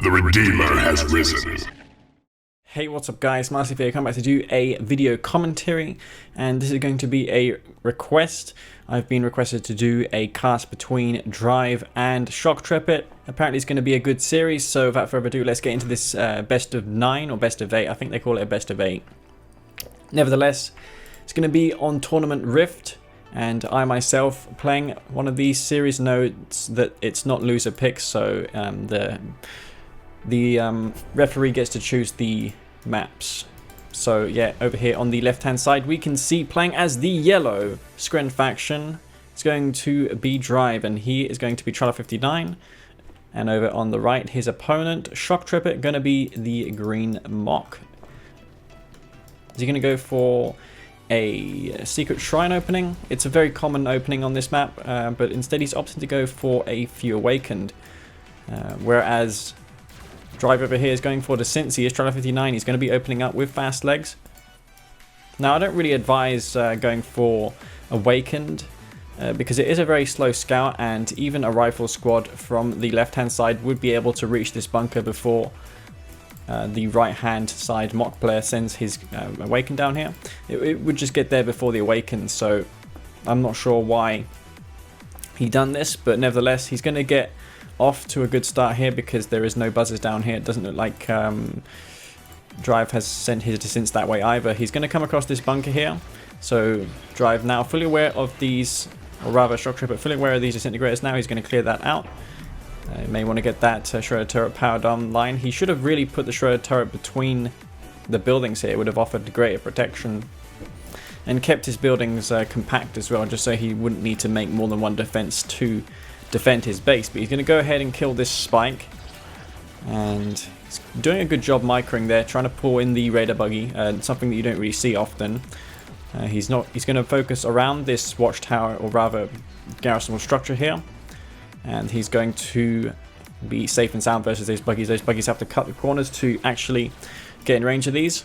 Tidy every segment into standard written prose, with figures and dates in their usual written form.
The Redeemer has risen. Hey, what's up guys, Massive here, come back to do a video commentary, and this is going to be a request. I've been requested to do a cast between Drive and Shoktrepet. Apparently it's going to be a good series, so without further ado, let's get into this best of 9 or best of 8. I think they call it a best of 8. Nevertheless, it's going to be on Tournament Rift, and I myself playing one of these series notes that it's not loser picks, so the referee gets to choose the maps. So yeah, over here on the left hand side we can see playing as the yellow Scren faction, it's going to be Drive, and he is going to be Tralla 59. And over on the right, his opponent Shoktrepet, going to be the green Mock. Is he going to go for a secret shrine opening? It's a very common opening on this map, but instead he's opted to go for a few awakened, whereas Drive over here is going for the C&C3. Is Tralla 59. He's going to be opening up with fast legs. Now, I don't really advise going for awakened because it is a very slow scout, and even a rifle squad from the left-hand side would be able to reach this bunker before the right-hand side Mock player sends his awakened down here. It would just get there before the awakened, so I'm not sure why he done this, but nevertheless, he's going to get off to a good start here because there is no buzzers down here. It doesn't look like Drive has sent his descents that way either. He's going to come across this bunker here. So Drive now fully aware of these, or rather Shoktrepet fully aware of these disintegrators now. He's going to clear that out. You may want to get that Shredder turret powered online. He should have really put the Shredder turret between the buildings here. It would have offered greater protection and kept his buildings compact as well, just so he wouldn't need to make more than one defense to defend his base. But he's going to go ahead and kill this spike, and he's doing a good job microing there, trying to pull in the radar buggy, something that you don't really see often. He's going to focus around this watchtower, or rather garrisonable structure here, and he's going to be safe and sound versus those buggies. Those buggies have to cut the corners to actually get in range of these,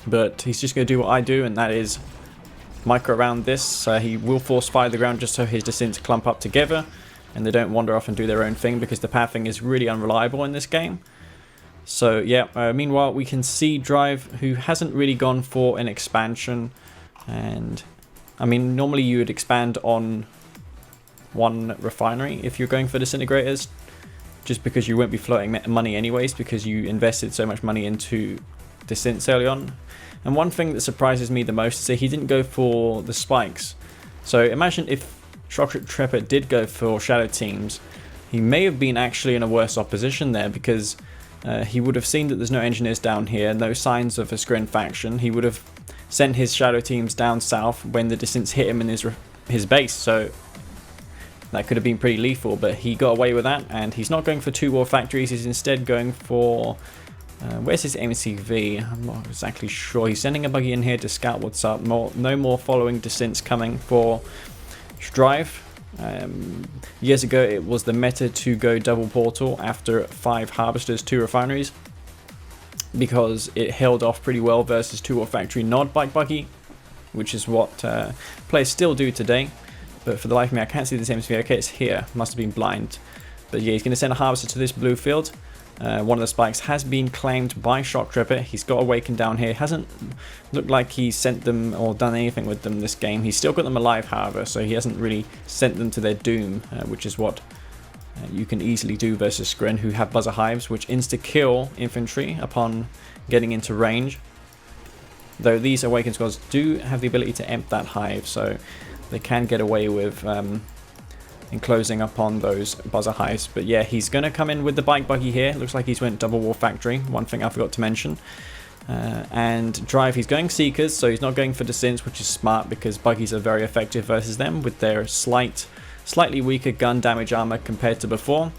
but he's just going to do what I do, and that is micro around this. He will force fire the ground just so his descents clump up together and they don't wander off and do their own thing, because the pathing is really unreliable in this game. So yeah, meanwhile we can see Drive, who hasn't really gone for an expansion, and I mean normally you would expand on one refinery if you're going for disintegrators, just because you won't be floating money anyways, because you invested so much money into descents early on. And one thing that surprises me the most is that he didn't go for the spikes. So imagine if Shoktrepet did go for shadow teams, he may have been actually in a worse opposition there, because he would have seen that there's no engineers down here, no signs of a Scren faction. He would have sent his shadow teams down south when the distance hit him in his base, so that could have been pretty lethal, but he got away with that, and he's not going for 2 war factories. He's instead going for where's his MCV? I'm not exactly sure. He's sending a buggy in here to scout what's up. No more following descents coming for Drive. Years ago it was the meta to go double portal after 5 harvesters, 2 refineries, because it held off pretty well versus 2 war factory nod bike buggy, which is what players still do today. But for the life of me I can't see this MCV. Okay, it's here. Must have been blind. But yeah, he's going to send a harvester to this blue field. One of the spikes has been claimed by Shoktrepet. He's got awakened down here. Hasn't looked like he's sent them or done anything with them this game. He's still got them alive, however, so he hasn't really sent them to their doom, which is what you can easily do versus Scren, who have buzzer hives, which insta-kill infantry upon getting into range. Though these awakened squads do have the ability to empt that hive, so they can get away with enclosing upon those buzzer hives. But yeah, he's going to come in with the bike buggy here. Looks like he's went double war factory, one thing I forgot to mention. And Drive, he's going seekers, so he's not going for descents, which is smart because buggies are very effective versus them with their slightly weaker gun damage armor compared to before.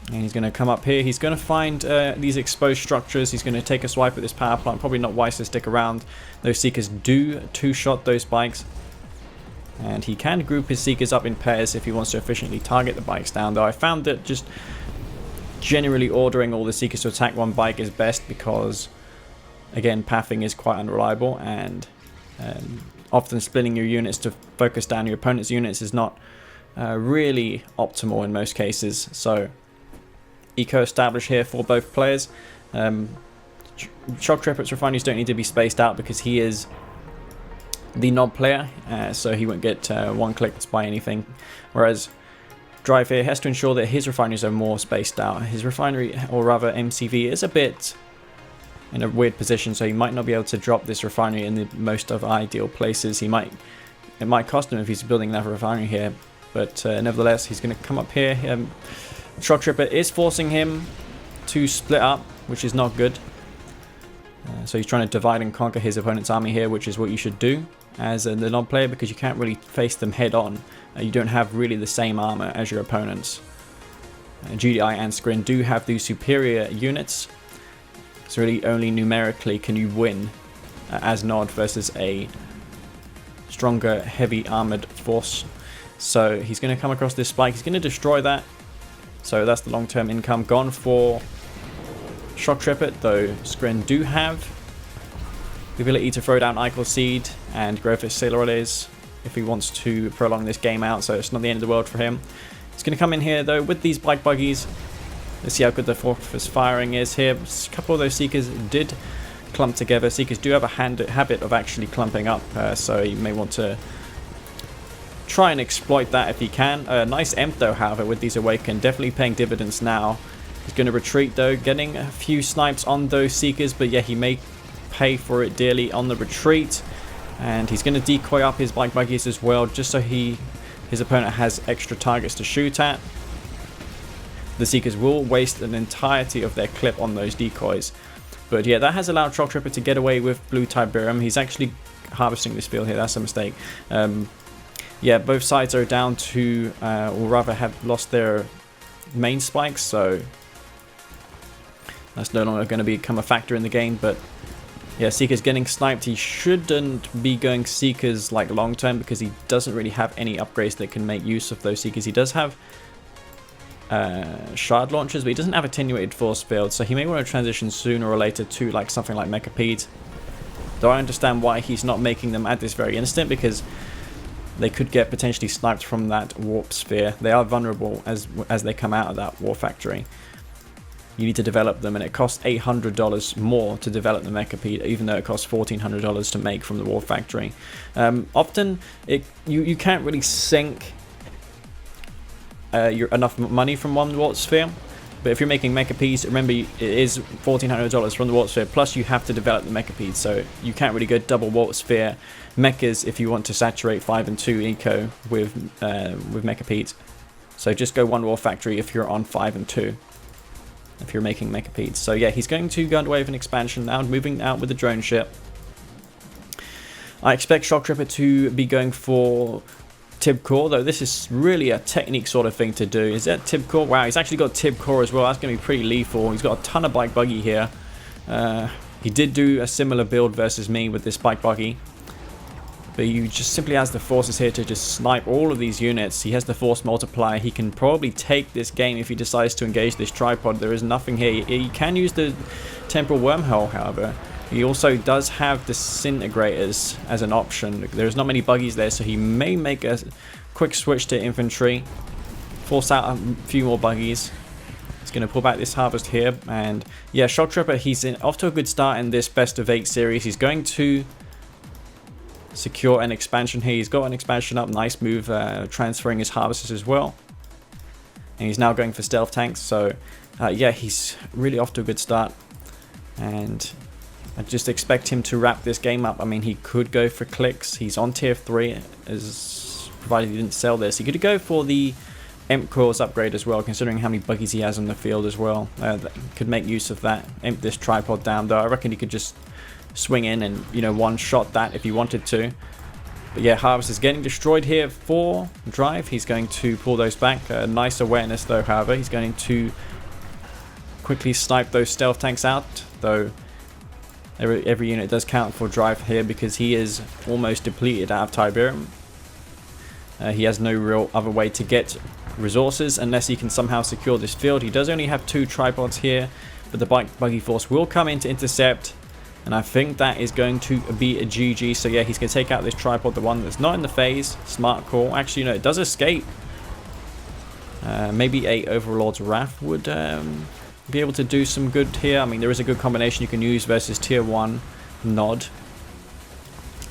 And he's going to come up here. He's going to find these exposed structures. He's going to take a swipe at this power plant. Probably not wise to stick around. Those seekers do 2-shot those bikes. And he can group his seekers up in pairs if he wants to efficiently target the bikes down, though I found that just generally ordering all the seekers to attack one bike is best, because again, pathing is quite unreliable, and often splitting your units to focus down your opponent's units is not really optimal in most cases. So eco established here for both players. Shoktrepet's refineries don't need to be spaced out because he is the nod player, so he won't get one-clicked by anything. Whereas Drive here has to ensure that his refineries are more spaced out. His refinery, or rather MCV, is a bit in a weird position, so he might not be able to drop this refinery in the most of ideal places. It might cost him if he's building another refinery here, but nevertheless, he's going to come up here. Shoktrepet is forcing him to split up, which is not good. So he's trying to divide and conquer his opponent's army here, which is what you should do as the nod player, because you can't really face them head on. You don't have really the same armor as your opponents. GDI and Scrin do have the superior units, so really only numerically can you win as nod versus a stronger heavy armored force. So he's going to come across this spike, he's going to destroy that. So that's the long-term income gone for Shoktrepet, though Scrin do have the ability to throw down Ichor Seed and grow for Sailoroles if he wants to prolong this game out, so it's not the end of the world for him. He's going to come in here though with these bike buggies. Let's see how good the Fortress firing is here. A couple of those Seekers did clump together. Seekers do have a habit of actually clumping up, so you may want to try and exploit that if you can. Nice Emp though, however, with these Awaken, definitely paying dividends now. He's going to retreat though, getting a few snipes on those Seekers, but yeah, he may pay for it dearly on the retreat. And he's going to decoy up his bike buggies as well, just so his opponent has extra targets to shoot at. The Seekers will waste an entirety of their clip on those decoys. But yeah, that has allowed Shoktrepet to get away with blue Tiberium. He's actually harvesting this field here, that's a mistake. Yeah, both sides are down to, or rather have lost their main spikes, so that's no longer going to become a factor in the game. But yeah, Seeker's getting sniped. He shouldn't be going Seekers like long term because he doesn't really have any upgrades that can make use of those Seekers. He does have shard launchers, but he doesn't have attenuated force field, so he may want to transition sooner or later to like something like Mechapede. Though I understand why he's not making them at this very instant, because they could get potentially sniped from that warp sphere. They are vulnerable as they come out of that war factory. You need to develop them, and it costs $800 more to develop the Mechapede, even though it costs $1,400 to make from the war factory. Often, you can't really sink enough money from one warp sphere, but if you're making Mechapedes, remember it is $1,400 from the warp sphere, plus you have to develop the Mechapede, so you can't really go double warp sphere mechas if you want to saturate 5 and 2 eco with Mechapedes. So just go one war factory if you're on 5 and 2. If you're making Mechapedes. So yeah, he's going to go away with an expansion now, moving out with the drone ship. I expect Shoktrepet to be going for Tib Core, though this is really a technique sort of thing to do. Is that Tib Core? Wow, he's actually got Tib Core as well. That's going to be pretty lethal. He's got a ton of bike buggy here. He did do a similar build versus me with this bike buggy. But he just simply has the forces here to just snipe all of these units. He has the force multiplier. He can probably take this game if he decides to engage this tripod. There is nothing here. He can use the temporal wormhole, however. He also does have disintegrators as an option. There's not many buggies there, so he may make a quick switch to infantry. Force out a few more buggies. He's going to pull back this harvest here. And yeah, Shoktrepet, he's off to a good start in this best of 8 series. He's going to secure an expansion here. He's got an expansion up. Nice move, transferring his harvesters as well. And he's now going for stealth tanks. So yeah, he's really off to a good start. And I just expect him to wrap this game up. I mean, he could go for clicks. He's on tier 3, as provided he didn't sell this. He could go for the Emp Cores upgrade as well, considering how many buggies he has on the field as well. Could make use of that. Emp this tripod down, though I reckon he could just swing in and, you know, one-shot that if he wanted to. But yeah, Harvest is getting destroyed here for Drive. He's going to pull those back. Nice awareness, though, however. He's going to quickly snipe those stealth tanks out, though every unit does count for Drive here because he is almost depleted out of Tiberium. He has no real other way to get resources unless he can somehow secure this field. He does only have 2 tripods here, but the buggy force will come in to intercept. And I think that is going to be a GG. So yeah, he's going to take out this tripod, the one that's not in the phase. Smart call. Actually, no, it does escape. Maybe a Overlord's Wrath would be able to do some good here. I mean, there is a good combination you can use versus tier 1 Nod,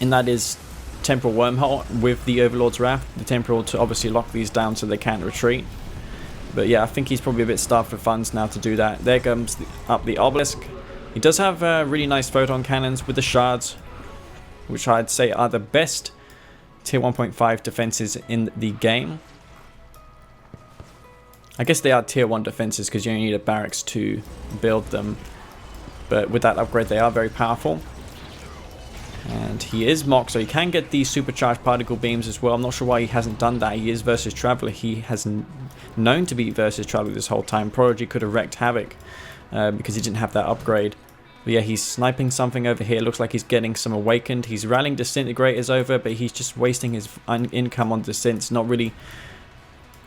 and that is Temporal Wormhole with the Overlord's Wrath. The Temporal to obviously lock these down so they can't retreat. But yeah, I think he's probably a bit starved for funds now to do that. There comes up the Obelisk. He does have really nice photon cannons with the shards, which I'd say are the best tier 1.5 defenses in the game. I guess they are tier 1 defenses because you only need a barracks to build them. But with that upgrade, they are very powerful. And he is mocked, so he can get these supercharged particle beams as well. I'm not sure why he hasn't done that. He is versus Traveler. He has known to be versus Traveler this whole time. Prodigy could have wreaked havoc because he didn't have that upgrade. But yeah, he's sniping something over here. Looks like he's getting some Awakened. He's rallying Disintegrators over, but he's just wasting his income on Descents. Not really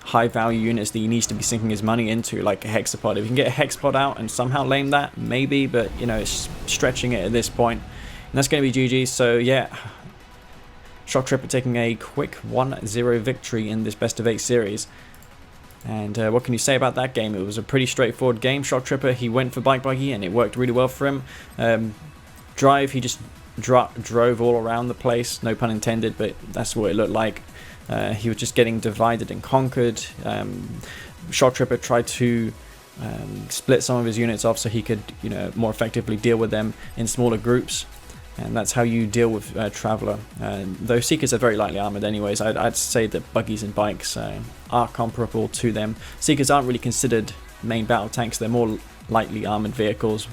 high value units that he needs to be sinking his money into, like a Hexapod. If you can get a Hexapod out and somehow lame that, maybe, but you know, it's stretching it at this point. And that's going to be GG. So yeah, Shoktrepet taking a quick 1-0 victory in this best of 8 series. And what can you say about that game? It was a pretty straightforward game. Shoktrepet, he went for Bike Buggy and it worked really well for him. Drive, he just drove all around the place, no pun intended, but that's what it looked like. He was just getting divided and conquered. Shoktrepet tried to split some of his units off so he could, you know, more effectively deal with them in smaller groups. And that's how you deal with Traveler. Those Seekers are very lightly armoured anyways. I'd say that Buggies and Bikes are comparable to them. Seekers aren't really considered main battle tanks. They're more lightly armoured vehicles.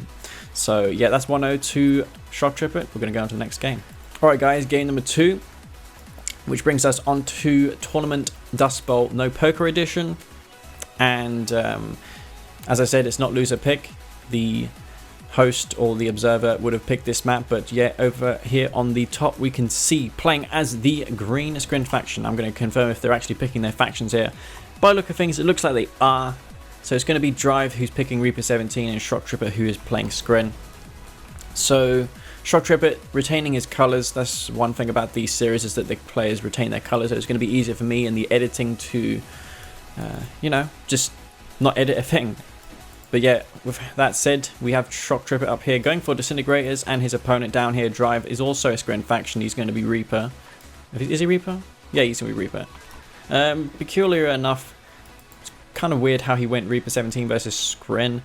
So yeah, that's 1-0 to Shoktrepet. We're going to go on to the next game. Alright guys, game number 2. Which brings us on to Tournament Dust Bowl No Poker Edition. And as I said, it's not loser pick. The host or the observer would have picked this map, but yeah, over here on the top we can see playing as the green screen faction. I'm going to confirm if they're actually picking their factions here. By the look of things, it looks like they are. So it's going to be Drive who's picking Reaper 17 and Shoktrepet who is playing Skrin. So Shoktrepet retaining his colours. That's one thing about these series, is that the players retain their colours. So it's going to be easier for me in the editing to, you know, just not edit a thing. But yeah, with that said, we have Shoktrepet up here going for Disintegrators, and his opponent down here, Drive, is also a Skrin faction. He's going to be Reaper. Is he Reaper? Yeah, he's going to be Reaper. Peculiar enough, it's kind of weird how he went Reaper 17 versus Skrin.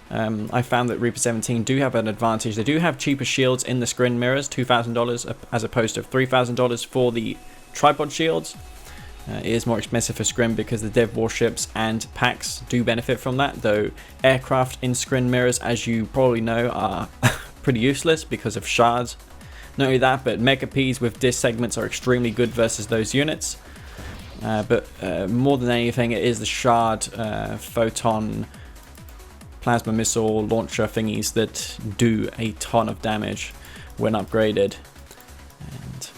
I found that Reaper 17 do have an advantage. They do have cheaper shields in the Skrin mirrors, $2,000 as opposed to $3,000 for the tripod shields. It is more expensive for Skrin because the dev warships and packs do benefit from that, though aircraft in Skrin mirrors, as you probably know, are pretty useless because of shards. Not only that, but Megapedes with disc segments are extremely good versus those units. But more than anything, it is the shard, photon, plasma missile launcher thingies that do a ton of damage when upgraded. And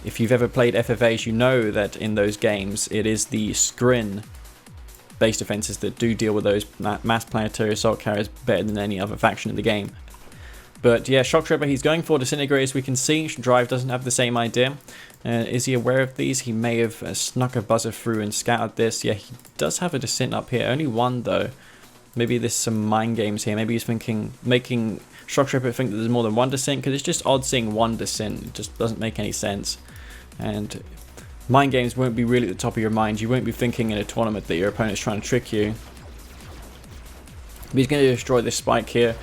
if you've ever played FFAs, you know that in those games it is the Skrin base defenses that do deal with those mass planetary assault carriers better than any other faction in the game. But yeah, Shoktrepet, he's going for Disintegrators. We can see Drive doesn't have the same idea. Is he aware of these? He may have snuck a buzzer through and scouted this. Yeah, he does have a Descent up here. Only one though. Maybe there's some mind games here. Maybe he's thinking, making Shoktrepet think that there's more than one Descent, because it's just odd seeing one Descent. It just doesn't make any sense. And mind games won't be really at the top of your mind. You won't be thinking in a tournament that your opponent's trying to trick you. But he's going to destroy this spike here.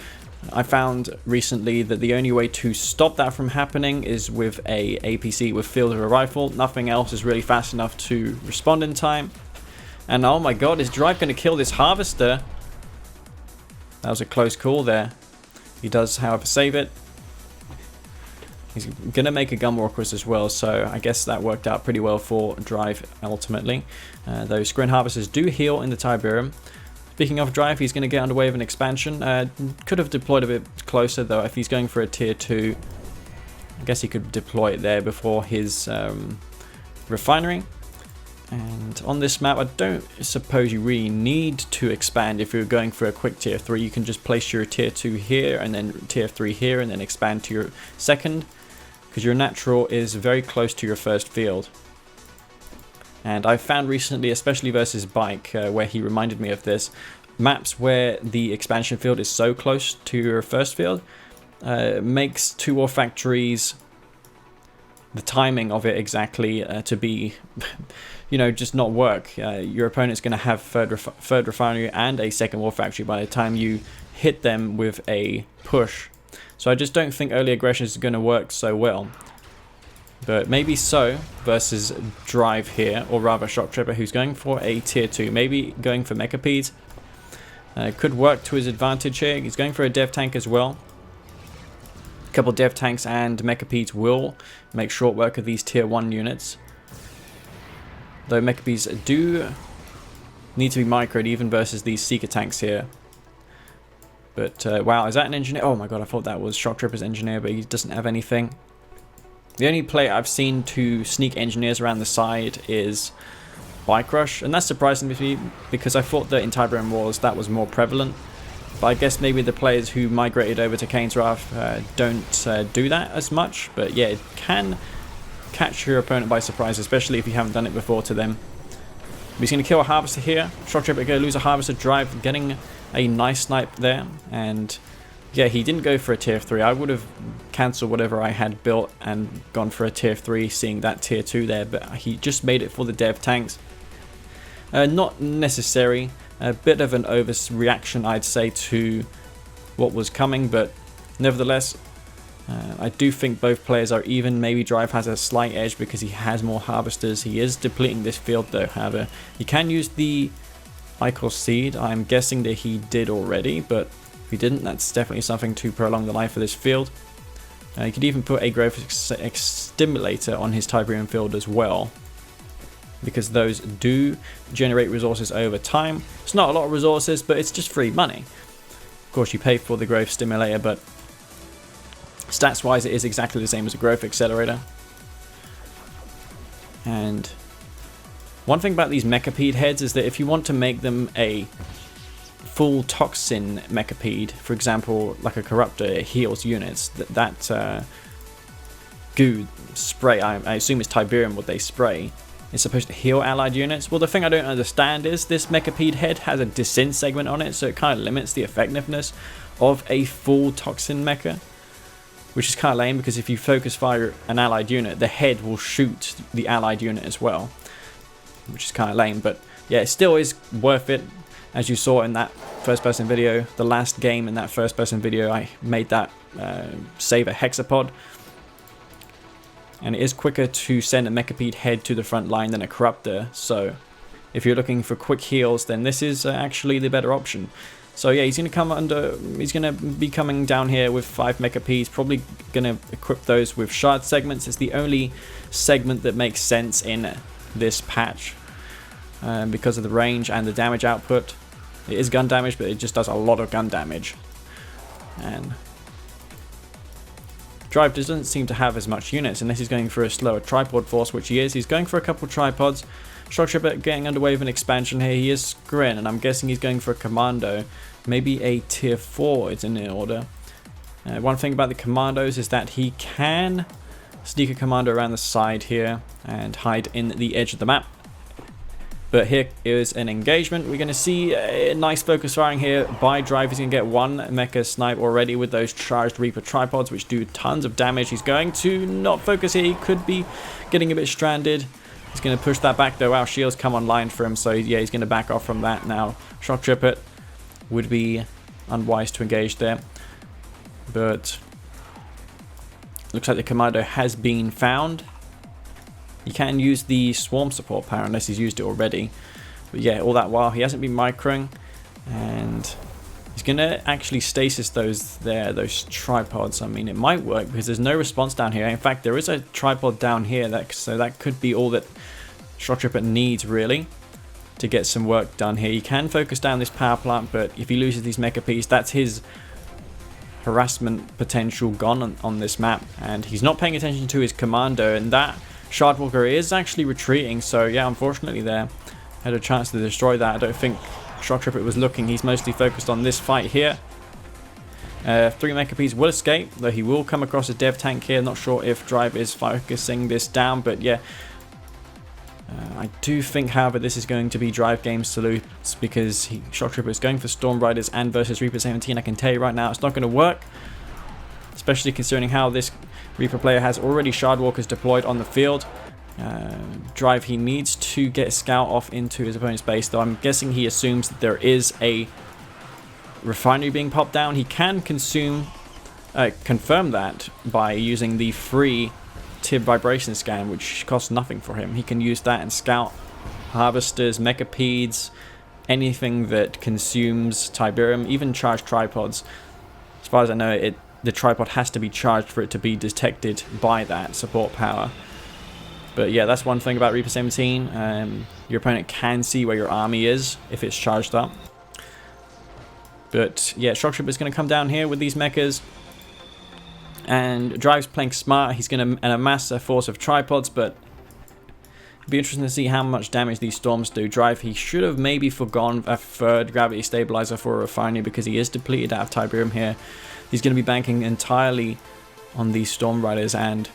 I found recently that the only way to stop that from happening is with a APC with field of a rifle. Nothing else is really fast enough to respond in time. And oh my god, is Drive going to kill this harvester? That was a close call there. He does, however, save it. He's going to make a Gunwalkers as well, so I guess that worked out pretty well for Drive ultimately. Those Skrin Harvesters do heal in the Tiberium. Speaking of Drive, he's going to get underway with an expansion. Could have deployed a bit closer though. If he's going for a tier 2, I guess he could deploy it there before his refinery. And on this map, I don't suppose you really need to expand if you're going for a quick tier 3. You can just place your tier 2 here and then tier 3 here and then expand to your second, because your natural is very close to your first field. And I've found recently, especially versus Bike, where he reminded me of this, maps where the expansion field is so close to your first field makes 2 war factories, the timing of it exactly to be, you know, just not work. Your opponent's going to have third refinery and a second war factory by the time you hit them with a push. So I just don't think early aggression is going to work so well. But maybe so versus Drive here, or rather Shoktrepet, who's going for a tier 2. Maybe going for Mechapede. Could work to his advantage here. He's going for a dev tank as well. A couple dev tanks and Mechapedes will make short work of these tier 1 units. Though Mechapedes do need to be microed even versus these Seeker tanks here. But wow, is that an engineer? Oh my god, I thought that was Shoktrepet's engineer, but he doesn't have anything. The only play I've seen to sneak engineers around the side is Bike Rush, and that's surprising to me because I thought that in Tiberium Wars that was more prevalent. But I guess maybe the players who migrated over to Kane's Wrath don't do that as much. But yeah, it can catch your opponent by surprise, especially if you haven't done it before to them. But he's going to kill a Harvester here. Shoktrepet going to lose a Harvester. Drive getting a nice snipe there, and yeah, he didn't go for a tier 3. I would have cancelled whatever I had built and gone for a tier 3, seeing that tier 2 there, but he just made it for the dev tanks. Not necessary. A bit of an overreaction, I'd say, to what was coming, but nevertheless, I do think both players are even. Maybe Drive has a slight edge because he has more Harvesters. He is depleting this field though, however. He can use the Icor Seed. I'm guessing that he did already, but if he didn't, that's definitely something to prolong the life of this field. You could even put a growth stimulator on his Tiberium field as well, because those do generate resources over time. It's not a lot of resources, but it's just free money. Of course, you pay for the growth stimulator, but stats wise it is exactly the same as a growth accelerator. And one thing about these Mechapede heads is that if you want to make them a full toxin Mechapede, for example, like a corruptor, it heals units. That goo spray, I assume it's Tiberium what they spray, is supposed to heal allied units. Well, the thing I don't understand is this Mechapede head has a descent segment on it, so it kind of limits the effectiveness of a full toxin mecha, which is kind of lame because if you focus fire an allied unit, the head will shoot the allied unit as well, which is kind of lame. But yeah, it still is worth it. As you saw in that first person video, the last game in that first person video, I made that save a hexapod. And it is quicker to send a Mechapede head to the front line than a Corruptor. So if you're looking for quick heals, then this is actually the better option. So yeah, he's going to come under. He's going to be coming down here with 5 Mechapedes. Probably going to equip those with shard segments. It's the only segment that makes sense in this patch because of the range and the damage output. It is gun damage, but it just does a lot of gun damage. And Drive doesn't seem to have as much units unless he's going for a slower tripod force, which he is. He's going for a couple tripods. Shoktrepet getting underway with an expansion here. He is Skrin, and I'm guessing he's going for a commando. Maybe a tier 4 is in the order. One thing about the commandos is that he can sneak a commando around the side here and hide in the edge of the map. But here is an engagement. We're going to see a nice focus firing here by Drive. He's going to get 1 mecha snipe already with those charged Reaper tripods, which do tons of damage. He's going to not focus here. He could be getting a bit stranded. He's going to push that back though. Our shields come online for him, so yeah, he's going to back off from that now. Shoktrepet would be unwise to engage there. But looks like the commando has been found. You can use the swarm support power unless he's used it already. But yeah, all that while he hasn't been microing, and he's going to actually stasis those tripods. I mean, it might work because there's no response down here. In fact, there is a tripod down here, so that could be all that Shoktrepet needs really to get some work done here. He can focus down this power plant, but if he loses these mecha pieces, that's his harassment potential gone on this map, and he's not paying attention to his commando, and that Shardwalker is actually retreating, so yeah, unfortunately there. Had a chance to destroy that. I don't think Shoktrepet was looking. He's mostly focused on this fight here. 3 Mechapedes will escape, though he will come across a dev tank here. Not sure if Drive is focusing this down, but yeah. I do think, however, this is going to be Drive Games to lose because Shoktrepet is going for Storm Riders and versus Reaper 17. I can tell you right now it's not going to work, especially considering how this Reaper player has already Shardwalkers deployed on the field. Drive, he needs to get Scout off into his opponent's base, though I'm guessing he assumes that there is a refinery being popped down. He can confirm that by using the free Tib Vibration Scan, which costs nothing for him. He can use that and scout harvesters, mechapeds, anything that consumes Tiberium, even charged tripods. As far as I know, the tripod has to be charged for it to be detected by that support power. But yeah, that's one thing about Reaper 17. Your opponent can see where your army is if it's charged up. But yeah, Shoktrepet is going to come down here with these mechas. And Drive's playing smart. He's going to amass a force of tripods, but it'll be interesting to see how much damage these storms do. Drive, he should have maybe forgone a third gravity stabilizer for a refinery because he is depleted out of Tiberium here. He's going to be banking entirely on these Storm Riders. And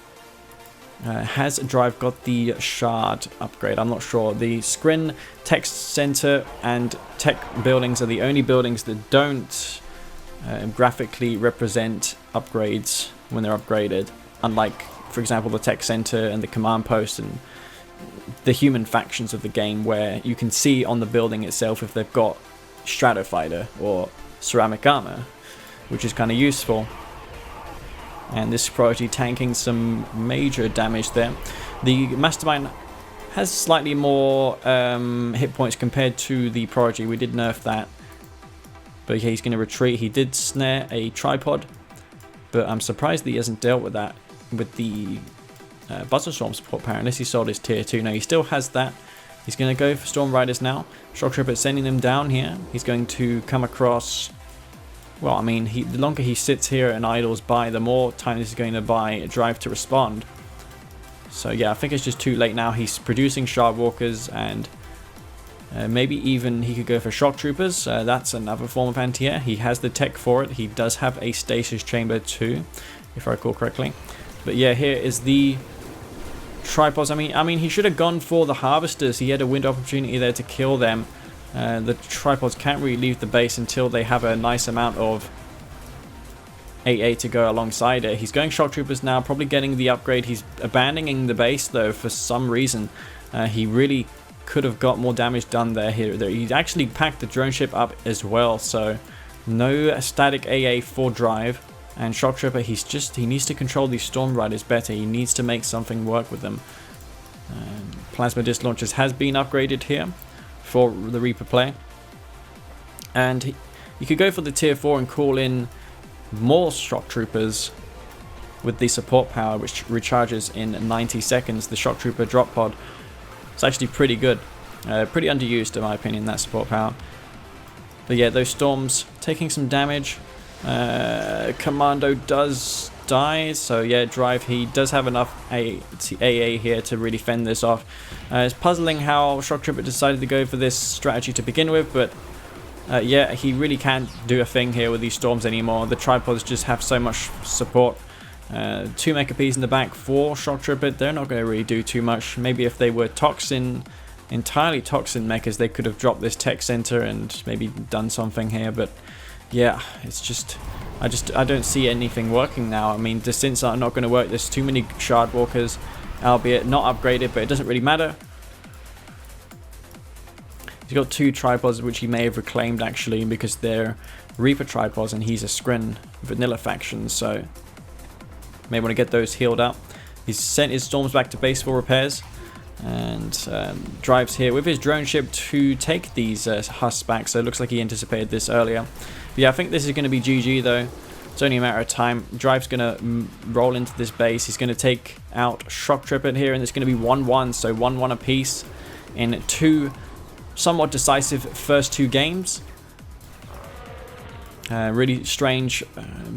has Drive got the Shard upgrade? I'm not sure. The Scrin, Tech Center, and Tech buildings are the only buildings that don't graphically represent upgrades when they're upgraded, unlike, for example, the Tech Center and the Command Post and the human factions of the game, where you can see on the building itself if they've got Stratofighter or Ceramic Armor, which is kind of useful. And this Prodigy tanking some major damage there. The Mastermind has slightly more hit points compared to the Prodigy. We did nerf that. But yeah, he's going to retreat. He did snare a tripod, but I'm surprised that he hasn't dealt with that with the Buzzstorm support power, unless he sold his tier 2. No, he still has that. He's going to go for Storm Riders now. Shoktrepet sending them down here. He's going to come across... Well, I mean, the longer he sits here and idles by, the more time this is going to buy a Drive to respond. So yeah, I think it's just too late now. He's producing Shardwalkers, and maybe even he could go for Shock Troopers. That's another form of anti-air. He has the tech for it. He does have a stasis chamber too, if I recall correctly. But yeah, here is the tripods. I mean, he should have gone for the harvesters. He had a window opportunity there to kill them. The tripods can't really leave the base until they have a nice amount of AA to go alongside it. He's going Shock Troopers now, probably getting the upgrade. He's abandoning the base though for some reason. He really could have got more damage done there. He actually packed the drone ship up as well, so no static AA for Drive. And Shoktrepet, he needs to control these Storm Riders better. He needs to make something work with them. Plasma Disc Launchers has been upgraded here for the Reaper play. And you could go for the tier 4 and call in more Shock Troopers with the support power, which recharges in 90 seconds. The Shock Trooper drop pod. It's actually pretty good. Pretty underused in my opinion, that support power. But yeah, those storms taking some damage. Commando does die, so yeah, Drive, he does have enough AA here to really fend this off. It's puzzling how Shoktrepet decided to go for this strategy to begin with, but yeah, he really can't do a thing here with these storms anymore. The tripods just have so much support. 2 Mecha Ps in the back for Shoktrepet, they're not going to really do too much. Maybe if they were entirely Toxin mechas, they could have dropped this tech center and maybe done something here, but yeah, it's just I don't see anything working now. I mean, the synths are not going to work. There's too many Shardwalkers, albeit not upgraded, but it doesn't really matter. He's got 2 tripods, which he may have reclaimed actually, because they're Reaper tripods and he's a Scrin vanilla faction, so may want to get those healed up. He's sent his storms back to base for repairs, and Drives here with his drone ship to take these husks back, so it looks like he anticipated this earlier. But yeah, I think this is going to be GG though. It's only a matter of time. Drive's going to roll into this base. He's going to take out Shoktrepet here, and it's going to be 1-1, so 1-1 apiece in 2 somewhat decisive first 2 games. Really strange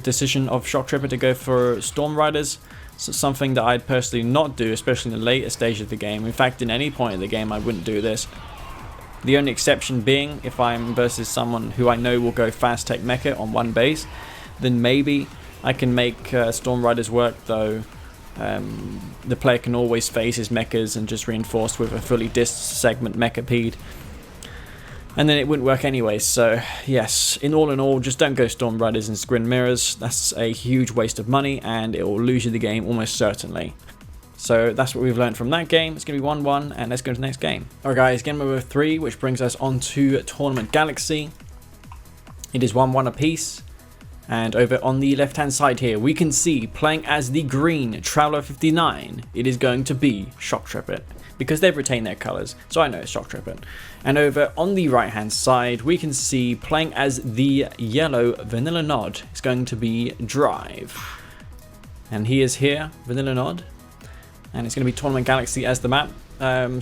decision of Shoktrepet to go for Storm Riders. So something that I'd personally not do, especially in the later stage of the game. In fact, in any point in the game, I wouldn't do this. The only exception being if I'm versus someone who I know will go fast tech mecha on one base, then maybe I can make Storm Riders work, though the player can always phase his mechas and just reinforce with a fully disked segment mechapede. And then it wouldn't work anyway, so yes, in all, just don't go Storm Riders and Screen Mirrors. That's a huge waste of money, and it will lose you the game almost certainly. So that's what we've learned from that game. It's going to be 1-1, and let's go to the next game. Alright guys, game number 3, which brings us on to Tournament Galaxy. It is 1-1 apiece. And over on the left-hand side here, we can see, playing as the green Traveler 59, it is going to be Shoktrepet, because they've retained their colours, so I know it's Shoktrepet. And over on the right-hand side, we can see, playing as the yellow Vanilla Nod, it's going to be Drive. And he is here, Vanilla Nod, and it's going to be Tournament Galaxy as the map.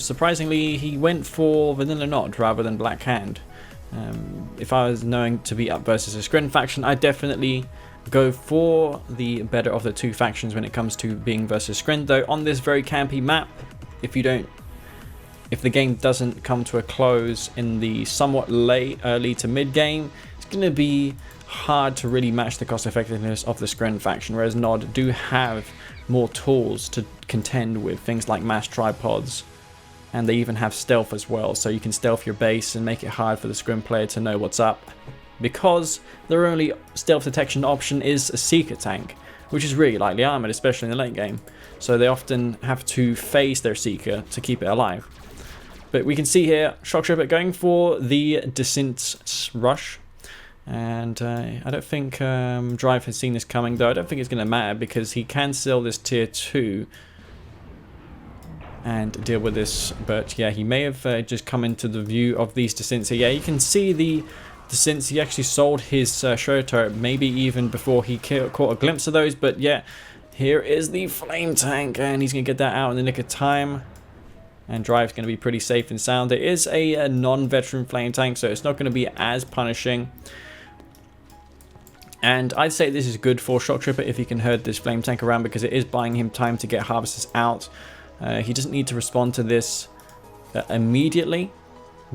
Surprisingly, he went for Vanilla Nod rather than Black Hand. If I was knowing to be up versus a Scrin faction, I'd definitely go for the better of the two factions when it comes to being versus Scrin. Though on this very campy map, if the game doesn't come to a close in the somewhat late, early to mid game, it's going to be hard to really match the cost effectiveness of the Scrin faction, whereas Nod do have more tools to contend with, things like mass tripods. And they even have stealth as well, so you can stealth your base and make it hard for the Scrim player to know what's up. Because their only stealth detection option is a Seeker tank, which is really lightly armored, especially in the late game. So they often have to phase their Seeker to keep it alive. But we can see here, Shoktrepet going for the Descent Rush. And I don't think Drive has seen this coming, though I don't think it's going to matter, because he can sell this tier 2 and deal with this. But yeah, he may have just come into the view of these Descents. So yeah, you can see the Descents. He actually sold his show turret maybe even before he caught a glimpse of those. But yeah, here is the Flame Tank, and he's going to get that out in the nick of time. And Drive's going to be pretty safe and sound. It is a non-veteran Flame Tank, so it's not going to be as punishing. And I'd say this is good for Shoktrepet if he can herd this Flame Tank around, because it is buying him time to get Harvesters out. He doesn't need to respond to this immediately,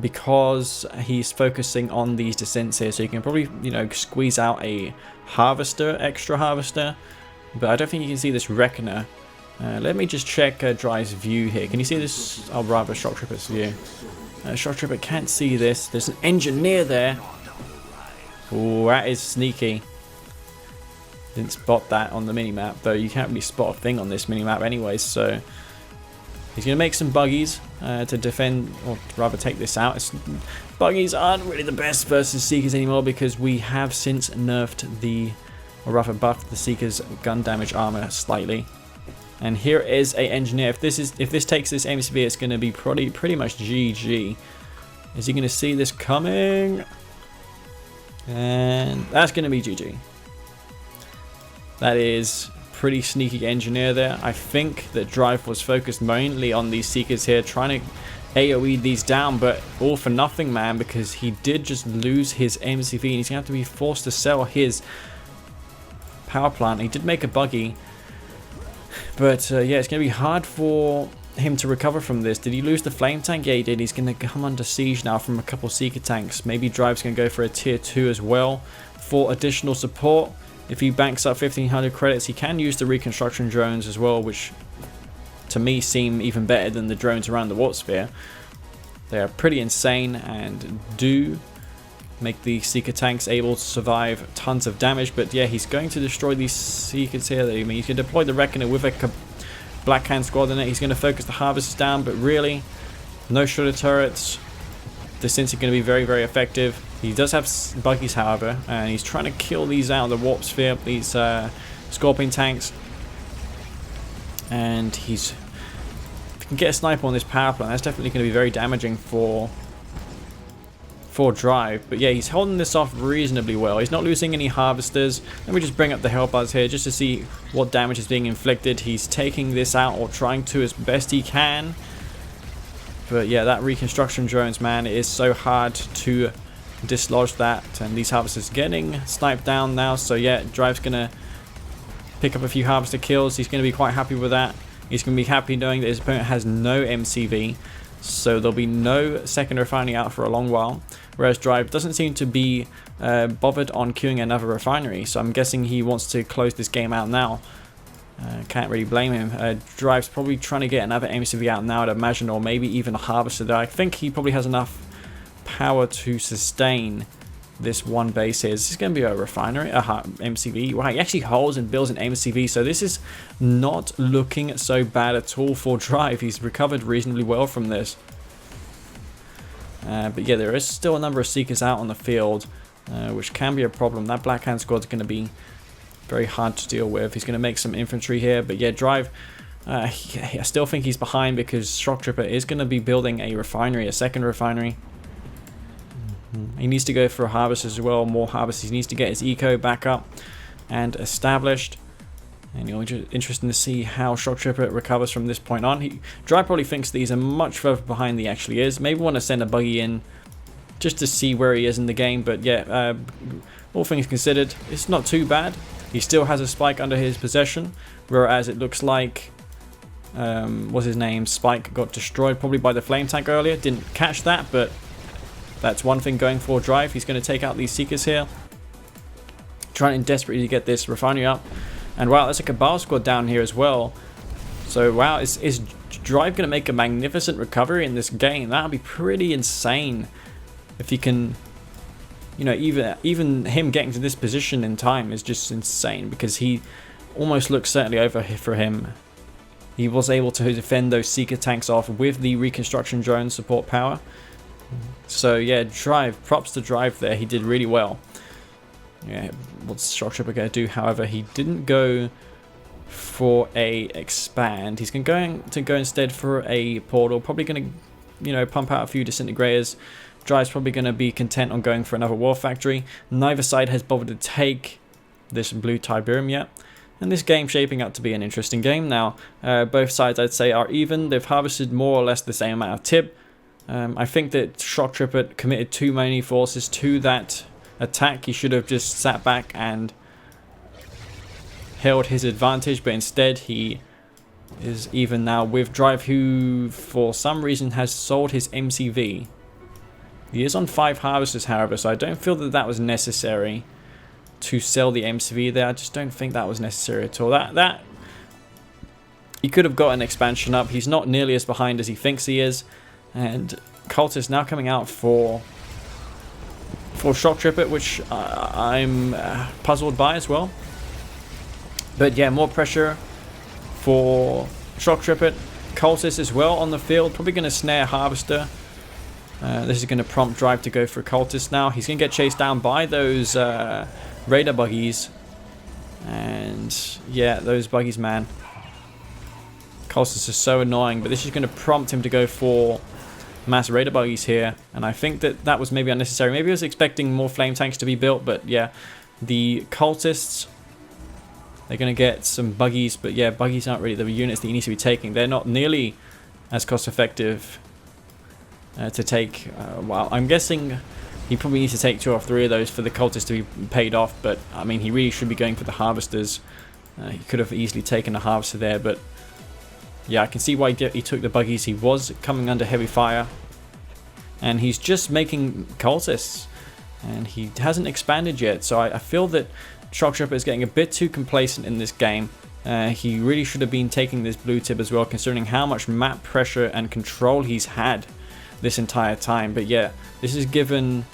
because he's focusing on these Descents here, so you can probably, you know, squeeze out a Harvester, extra Harvester. But I don't think you can see this Reckoner. Let me just check Drive's view here. Can you see this? Oh, rather Shoktrepet's view. Shoktrepet can't see this. There's an Engineer there. Oh, that is sneaky. Didn't spot that on the minimap, though you can't really spot a thing on this minimap anyway, so he's going to make some buggies to defend, or rather take this out. Buggies aren't really the best versus Seekers anymore, because we have since nerfed the, or rather buffed the Seekers' gun damage armor slightly. And here is a Engineer. If this takes this MCV, it's going to be pretty much GG. Is he going to see this coming? And that's going to be GG. That is pretty sneaky Engineer there. I think that Drive was focused mainly on these Seekers here, trying to AoE these down, but all for nothing, man, because he did just lose his MCV, and he's going to have to be forced to sell his power plant. He did make a buggy, but yeah, it's going to be hard for him to recover from this. Did he lose the Flame Tank? Yeah, he did. He's going to come under siege now from a couple Seeker tanks. Maybe Drive's going to go for a tier 2 as well for additional support. If he banks up 1500 credits, he can use the reconstruction drones as well, which to me seem even better than the drones around the Warp Sphere. They are pretty insane and do make the Seeker tanks able to survive tons of damage. But yeah, he's going to destroy these Seekers here. I mean, he's going to deploy the Reckoner with a Black Hand squad in it. He's going to focus the Harvesters down, but really, no shooter turrets. The Synths are going to be very effective. He does have buggies, however, and he's trying to kill these out of the Warp Sphere, these Scorpion tanks. And if he can get a sniper on this power plant, that's definitely going to be very damaging for Drive. But yeah, he's holding this off reasonably well. He's not losing any Harvesters. Let me just bring up the Hellbars here just to see what damage is being inflicted. He's taking this out, or trying to, as best he can. But yeah, that reconstruction drones, man, it is so hard to dislodge that. And these Harvesters getting sniped down now. So yeah, Drive's going to pick up a few Harvester kills. He's going to be quite happy with that. He's going to be happy knowing that his opponent has no MCV. So there'll be no second refinery out for a long while. Whereas Drive doesn't seem to be bothered on queuing another refinery. So I'm guessing he wants to close this game out now. Can't really blame him. Drive's probably trying to get another MCV out now, I'd imagine, or maybe even a Harvester there. I think he probably has enough power to sustain this one base here. This is going to be a refinery, a MCV. Wow, he actually holds and builds an MCV, so this is not looking so bad at all for Drive. He's recovered reasonably well from this. But yeah, there is still a number of Seekers out on the field, which can be a problem. That Black Hand squad's going to be very hard to deal with. He's going to make some infantry here, but yeah, Drive, I still think he's behind because Shoktrepet is going to be building a refinery, a second refinery. He needs to go for a harvest as well, more harvests. He needs to get his eco back up and established. And it'll be interesting to see how Shoktrepet recovers from this point on. Drive probably thinks that he's much further behind than he actually is. Maybe want to send a buggy in just to see where he is in the game. But yeah, all things considered, it's not too bad. He still has a Spike under his possession, whereas it looks like, what's his name, Spike got destroyed probably by the flame tank earlier. Didn't catch that, but that's one thing going for Drive. He's going to take out these Seekers here, trying desperately to get this refinery up. And wow, there's a Cabal squad down here as well. So wow, is Drive going to make a magnificent recovery in this game? That would be pretty insane if he can, you know, even him getting to this position in time is just insane, because he almost looks certainly over for him. He was able to defend those Seeker tanks off with the reconstruction drone support power. So yeah, Drive, props to Drive there. He did really well. Yeah, what's Shoktrepet going to do? However, he didn't go for a expand. He's going to go instead for a portal. Probably going to, you know, pump out a few disintegrators. Drive's probably going to be content on going for another war factory. Neither side has bothered to take this blue Tiberium yet. And this game's shaping up to be an interesting game now. Both sides, I'd say, are even. They've harvested more or less the same amount of tib. I think that Shoktrepet committed too many forces to that attack. He should have just sat back and held his advantage, but instead he is even now with Drive, who for some reason has sold his MCV. He is on 5 harvesters, however, so I don't feel that that was necessary to sell the MCV there. I just don't think that was necessary at all. That he could have got an expansion up. He's not nearly as behind as he thinks he is. And Cultist now coming out for Shoktrepet, which I'm puzzled by as well. But yeah, more pressure for Shoktrepet. Cultist as well on the field, probably going to snare Harvester. This is going to prompt Drive to go for Cultist now. He's going to get chased down by those radar buggies. And yeah, those buggies, man. Cultist is so annoying, but this is going to prompt him to go for mass radar buggies here, and I think that that was maybe unnecessary. Maybe I was expecting more flame tanks to be built, but yeah, the Cultists, they're going to get some buggies, but yeah, buggies aren't really the units that you need to be taking. They're not nearly as cost effective to take. Well, I'm guessing he probably needs to take 2 or 3 of those for the Cultists to be paid off, but I mean, he really should be going for the Harvesters. He could have easily taken a Harvester there, but yeah, I can see why he took the buggies. He was coming under heavy fire. And he's just making Cultists. And he hasn't expanded yet. So I feel that Shoktrepet is getting a bit too complacent in this game. He really should have been taking this blue tip as well, considering how much map pressure and control he's had this entire time. But yeah, this has given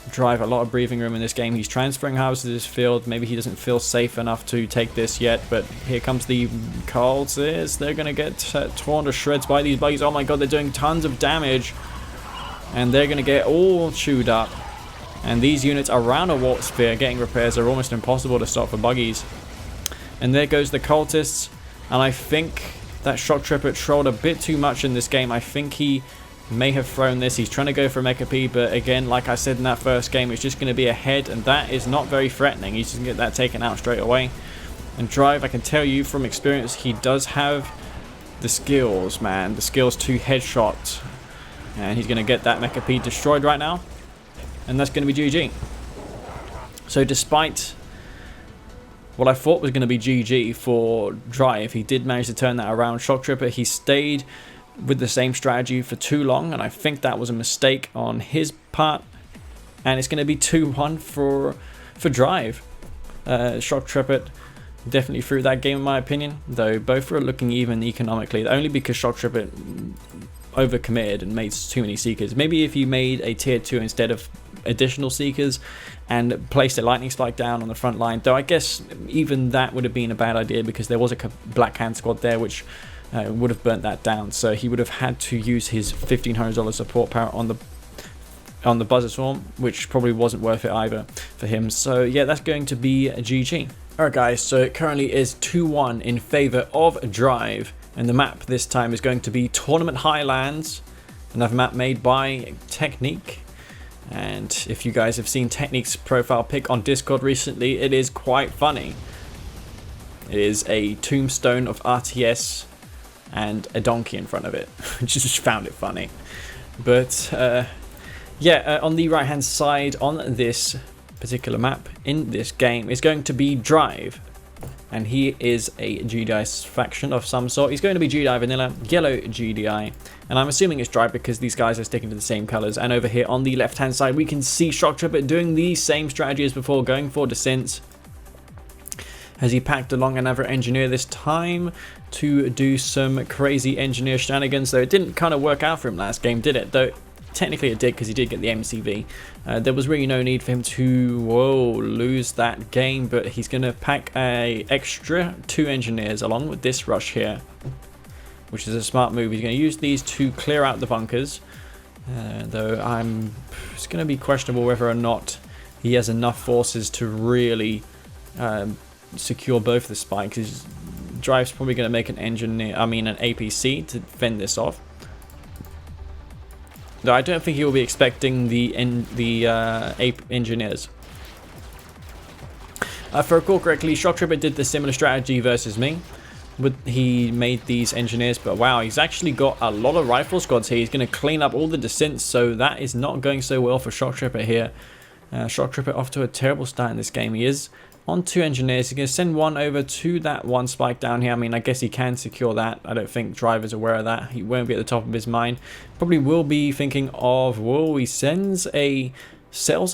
Drive a lot of breathing room in this game. He's transferring houses to this field. Maybe he doesn't feel safe enough to take this yet, but here comes the Cultists. They're going to get torn to shreds by these buggies. Oh my god, they're doing tons of damage, and they're going to get all chewed up. And these units around a warp sphere getting repairs are almost impossible to stop for buggies. And there goes the Cultists, and I think that Shoktrepet trolled a bit too much in this game. I think he may have thrown this. He's trying to go for Mecha P, but again, like I said in that first game, it's just going to be a head, and that is not very threatening. He's just going to get that taken out straight away. And Drive, I can tell you from experience, he does have the skills, man. The skills to headshot. And he's going to get that Mecha P destroyed right now. And that's going to be GG. So despite what I thought was going to be GG for Drive, he did manage to turn that around. Shoktrepet, he stayed with the same strategy for too long, and I think that was a mistake on his part, and it's going to be 2-1 for Drive. Shoktrepet definitely threw that game in my opinion, though both were looking even economically, only because Shoktrepet overcommitted and made too many Seekers. Maybe if you made a tier 2 instead of additional Seekers and placed a lightning spike down on the front line, though I guess even that would have been a bad idea because there was a Black Hand squad there which would have burnt that down, so he would have had to use his $1,500 support power on the Buzzer Swarm, which probably wasn't worth it either for him. So yeah, that's going to be a GG. Alright guys, so it currently is 2-1 in favor of Drive, and the map this time is going to be Tournament Highlands, another map made by Technique. And if you guys have seen Technique's profile pic on Discord recently, it is quite funny. It is a tombstone of RTS and a donkey in front of it. Just found it funny. But yeah, on the right hand side on this particular map in this game is going to be Drive, and he is a GDI faction of some sort. He's going to be GDI vanilla, yellow GDI, and I'm assuming it's Drive because these guys are sticking to the same colors. And over here on the left hand side we can see Shoktrepet doing the same strategy as before, going for descents. Has he packed along another engineer this time to do some crazy engineer shenanigans, though it didn't kind of work out for him last game, did it? Though technically it did because he did get the MCV. There was really no need for him to lose that game, but he's going to pack a extra 2 engineers along with this rush here, which is a smart move. He's going to use these to clear out the bunkers, though it's going to be questionable whether or not he has enough forces to really secure both the spikes. His Drive's probably going to make an APC to fend this off. Though I don't think he will be expecting the ape engineers. If I recall correctly, Shoktrepet did the similar strategy versus me. He made these engineers, but wow, he's actually got a lot of rifle squads here. He's going to clean up all the descents, so that is not going so well for Shoktrepet here. Shoktrepet off to a terrible start in this game. He is on 2 engineers. He's going to send one over to that one spike down here. I mean, I guess he can secure that. I don't think Drive is aware of that. He won't be at the top of his mind. Probably will be thinking of, he sells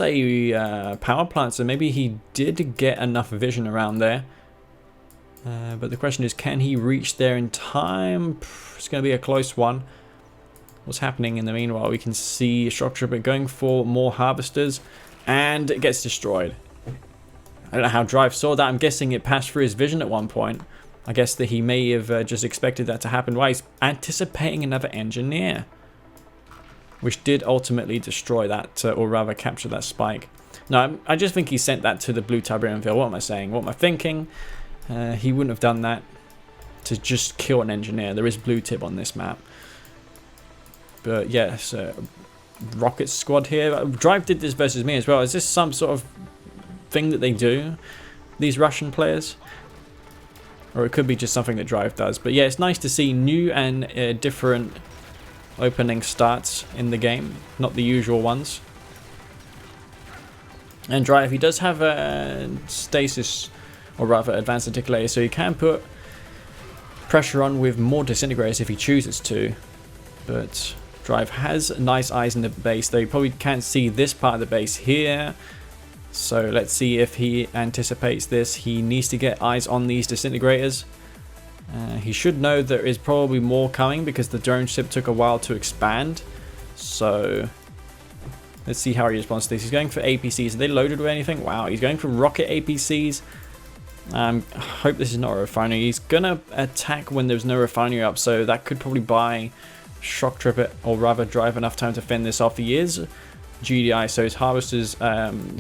a power plant, so maybe he did get enough vision around there. But the question is, can he reach there in time? It's going to be a close one. What's happening in the meanwhile? We can see Shoktrepet going for more harvesters, and it gets destroyed. I don't know how Drive saw that. I'm guessing it passed through his vision at one point. I guess that he may have just expected that to happen. Why, he's anticipating another engineer, which did ultimately destroy that, or rather capture that spike. No, I just think he sent that to the blue Tiberian field. What am I saying? What am I thinking? He wouldn't have done that to just kill an engineer. There is blue tip on this map. But yes, rocket squad here. Drive did this versus me as well. Is this some sort of thing that they do, these Russian players? Or it could be just something that Drive does. But yeah, it's nice to see new and different opening starts in the game, not the usual ones. And Drive, he does have a stasis, or rather advanced articulator, so he can put pressure on with more disintegrators if he chooses to. But Drive has nice eyes in the base, though you probably can't see this part of the base here. So let's see if he anticipates this. He needs to get eyes on these disintegrators. He should know there is probably more coming because the drone ship took a while to expand. So let's see how he responds to this. He's going for APCs. Are they loaded with anything? Wow, he's going for rocket APCs. I hope this is not a refinery. He's going to attack when there's no refinery up, so that could probably buy Shoktrepet, or rather Drive, enough time to fend this off. He is GDI, so his harvesters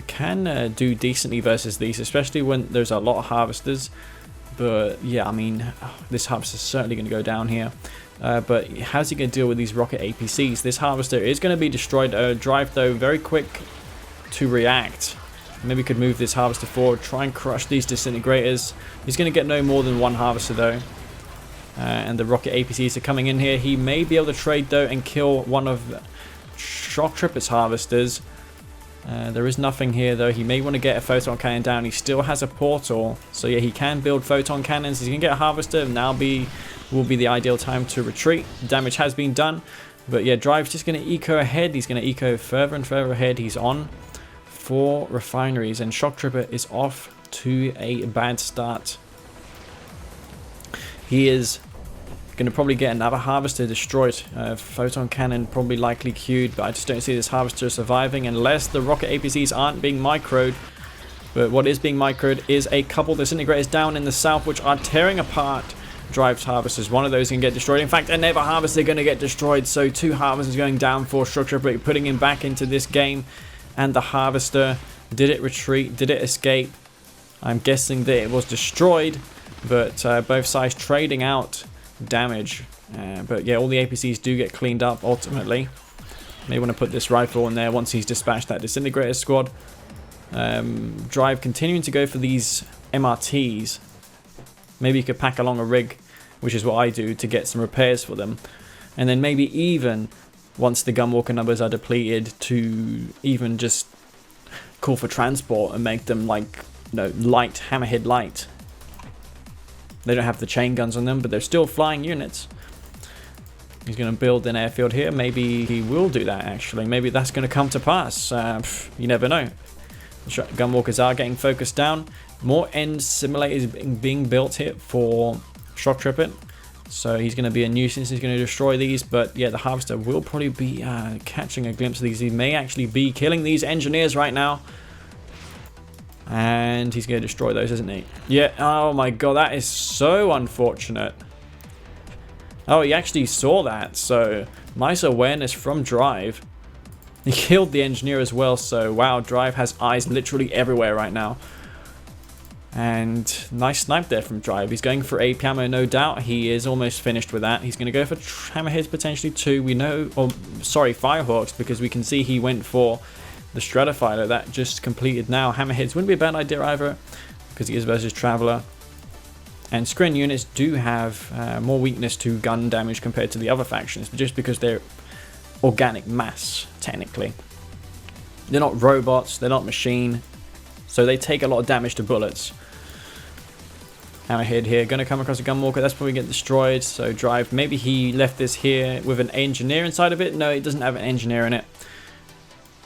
can do decently versus these, especially when there's a lot of harvesters. But yeah, I mean, this harvester is certainly going to go down here. But how's he going to deal with these rocket APCs? This harvester is going to be destroyed. Drive, though, very quick to react. Maybe could move this harvester forward, try and crush these disintegrators. He's going to get no more than one harvester, though. And the rocket APCs are coming in here. He may be able to trade, though, and kill one of Shoktrepet's harvesters. There is nothing here, though. He may want to get a photon cannon down. He still has a portal, so yeah, he can build photon cannons. He's gonna get a harvester. Now will be the ideal time to retreat. Damage has been done, but yeah, Drive's just gonna eco ahead. He's gonna eco further and further ahead. He's on 4 refineries, and Shoktrepet is off to a bad start. He is going to probably get another harvester destroyed. Photon cannon probably likely queued, but I just don't see this harvester surviving unless the rocket APCs aren't being microed. But what is being microed is a couple disintegrators down in the south, which are tearing apart Drive's harvesters. One of those can get destroyed. In fact, another harvester going to get destroyed. So 2 harvesters going down for Shoktrepet, putting him back into this game. And the harvester, did it retreat? Did it escape? I'm guessing that it was destroyed, but both sides trading out damage. But yeah, all the APCs do get cleaned up ultimately. May want to put this rifle in there once he's dispatched that disintegrator squad. Drive continuing to go for these MRTs. Maybe you could pack along a rig, which is what I do, to get some repairs for them. And then maybe even once the gunwalker numbers are depleted, to even just call for transport and make them like, you know, light, hammerhead light. They don't have the chain guns on them, but they're still flying units. He's going to build an airfield here. Maybe he will do that, actually. Maybe that's going to come to pass. You never know. Gunwalkers are getting focused down. More end simulators being built here for Shoktrepet. So he's going to be a nuisance. He's going to destroy these. But yeah, the harvester will probably be catching a glimpse of these. He may actually be killing these engineers right now. And he's going to destroy those, isn't he? Yeah. Oh my god, that is so unfortunate. Oh, he actually saw that. So nice awareness from Drive. He killed the engineer as well. So wow, Drive has eyes literally everywhere right now. And nice snipe there from Drive. He's going for a camo, no doubt. He is almost finished with that. He's going to go for hammerheads potentially too. We know, or sorry, Firehawks, because we can see he went for the Stratofighter that just completed now. Hammerheads wouldn't be a bad idea either, because he is versus Traveler. And Screen units do have more weakness to gun damage compared to the other factions, just because they're organic mass, technically. They're not robots, they're not machine, so they take a lot of damage to bullets. Hammerhead here, going to come across a Gunwalker, that's probably get destroyed. So Drive, maybe he left this here with an engineer inside of it. No, it doesn't have an engineer in it.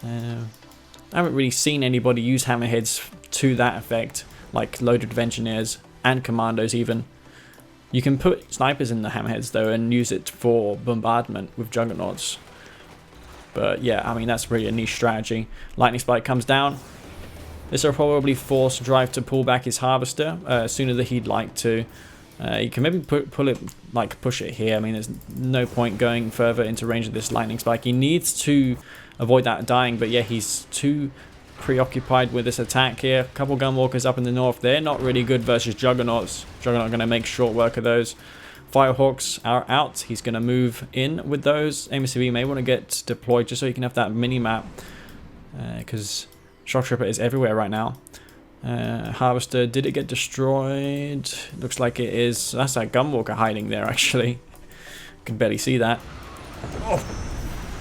I haven't really seen anybody use hammerheads to that effect, like loaded with engineers and commandos even. You can put snipers in the hammerheads though and use it for bombardment with juggernauts. But yeah, I mean, that's really a niche strategy. Lightning Spike comes down. This will probably force Drive to pull back his harvester sooner than he'd like to. You can maybe push it here. I mean, there's no point going further into range of this Lightning Spike. He needs to avoid that dying, but yeah, he's too preoccupied with this attack here. A couple Gunwalkers up in the north. They're not really good versus Juggernauts. Juggernaut going to make short work of those. Firehawks are out. He's going to move in with those. MCV may want to get deployed just so he can have that mini-map, because Shoktrepet is everywhere right now. Harvester, did it get destroyed? Looks like it is. That's a Gunwalker hiding there, actually. Can barely see that. Oh.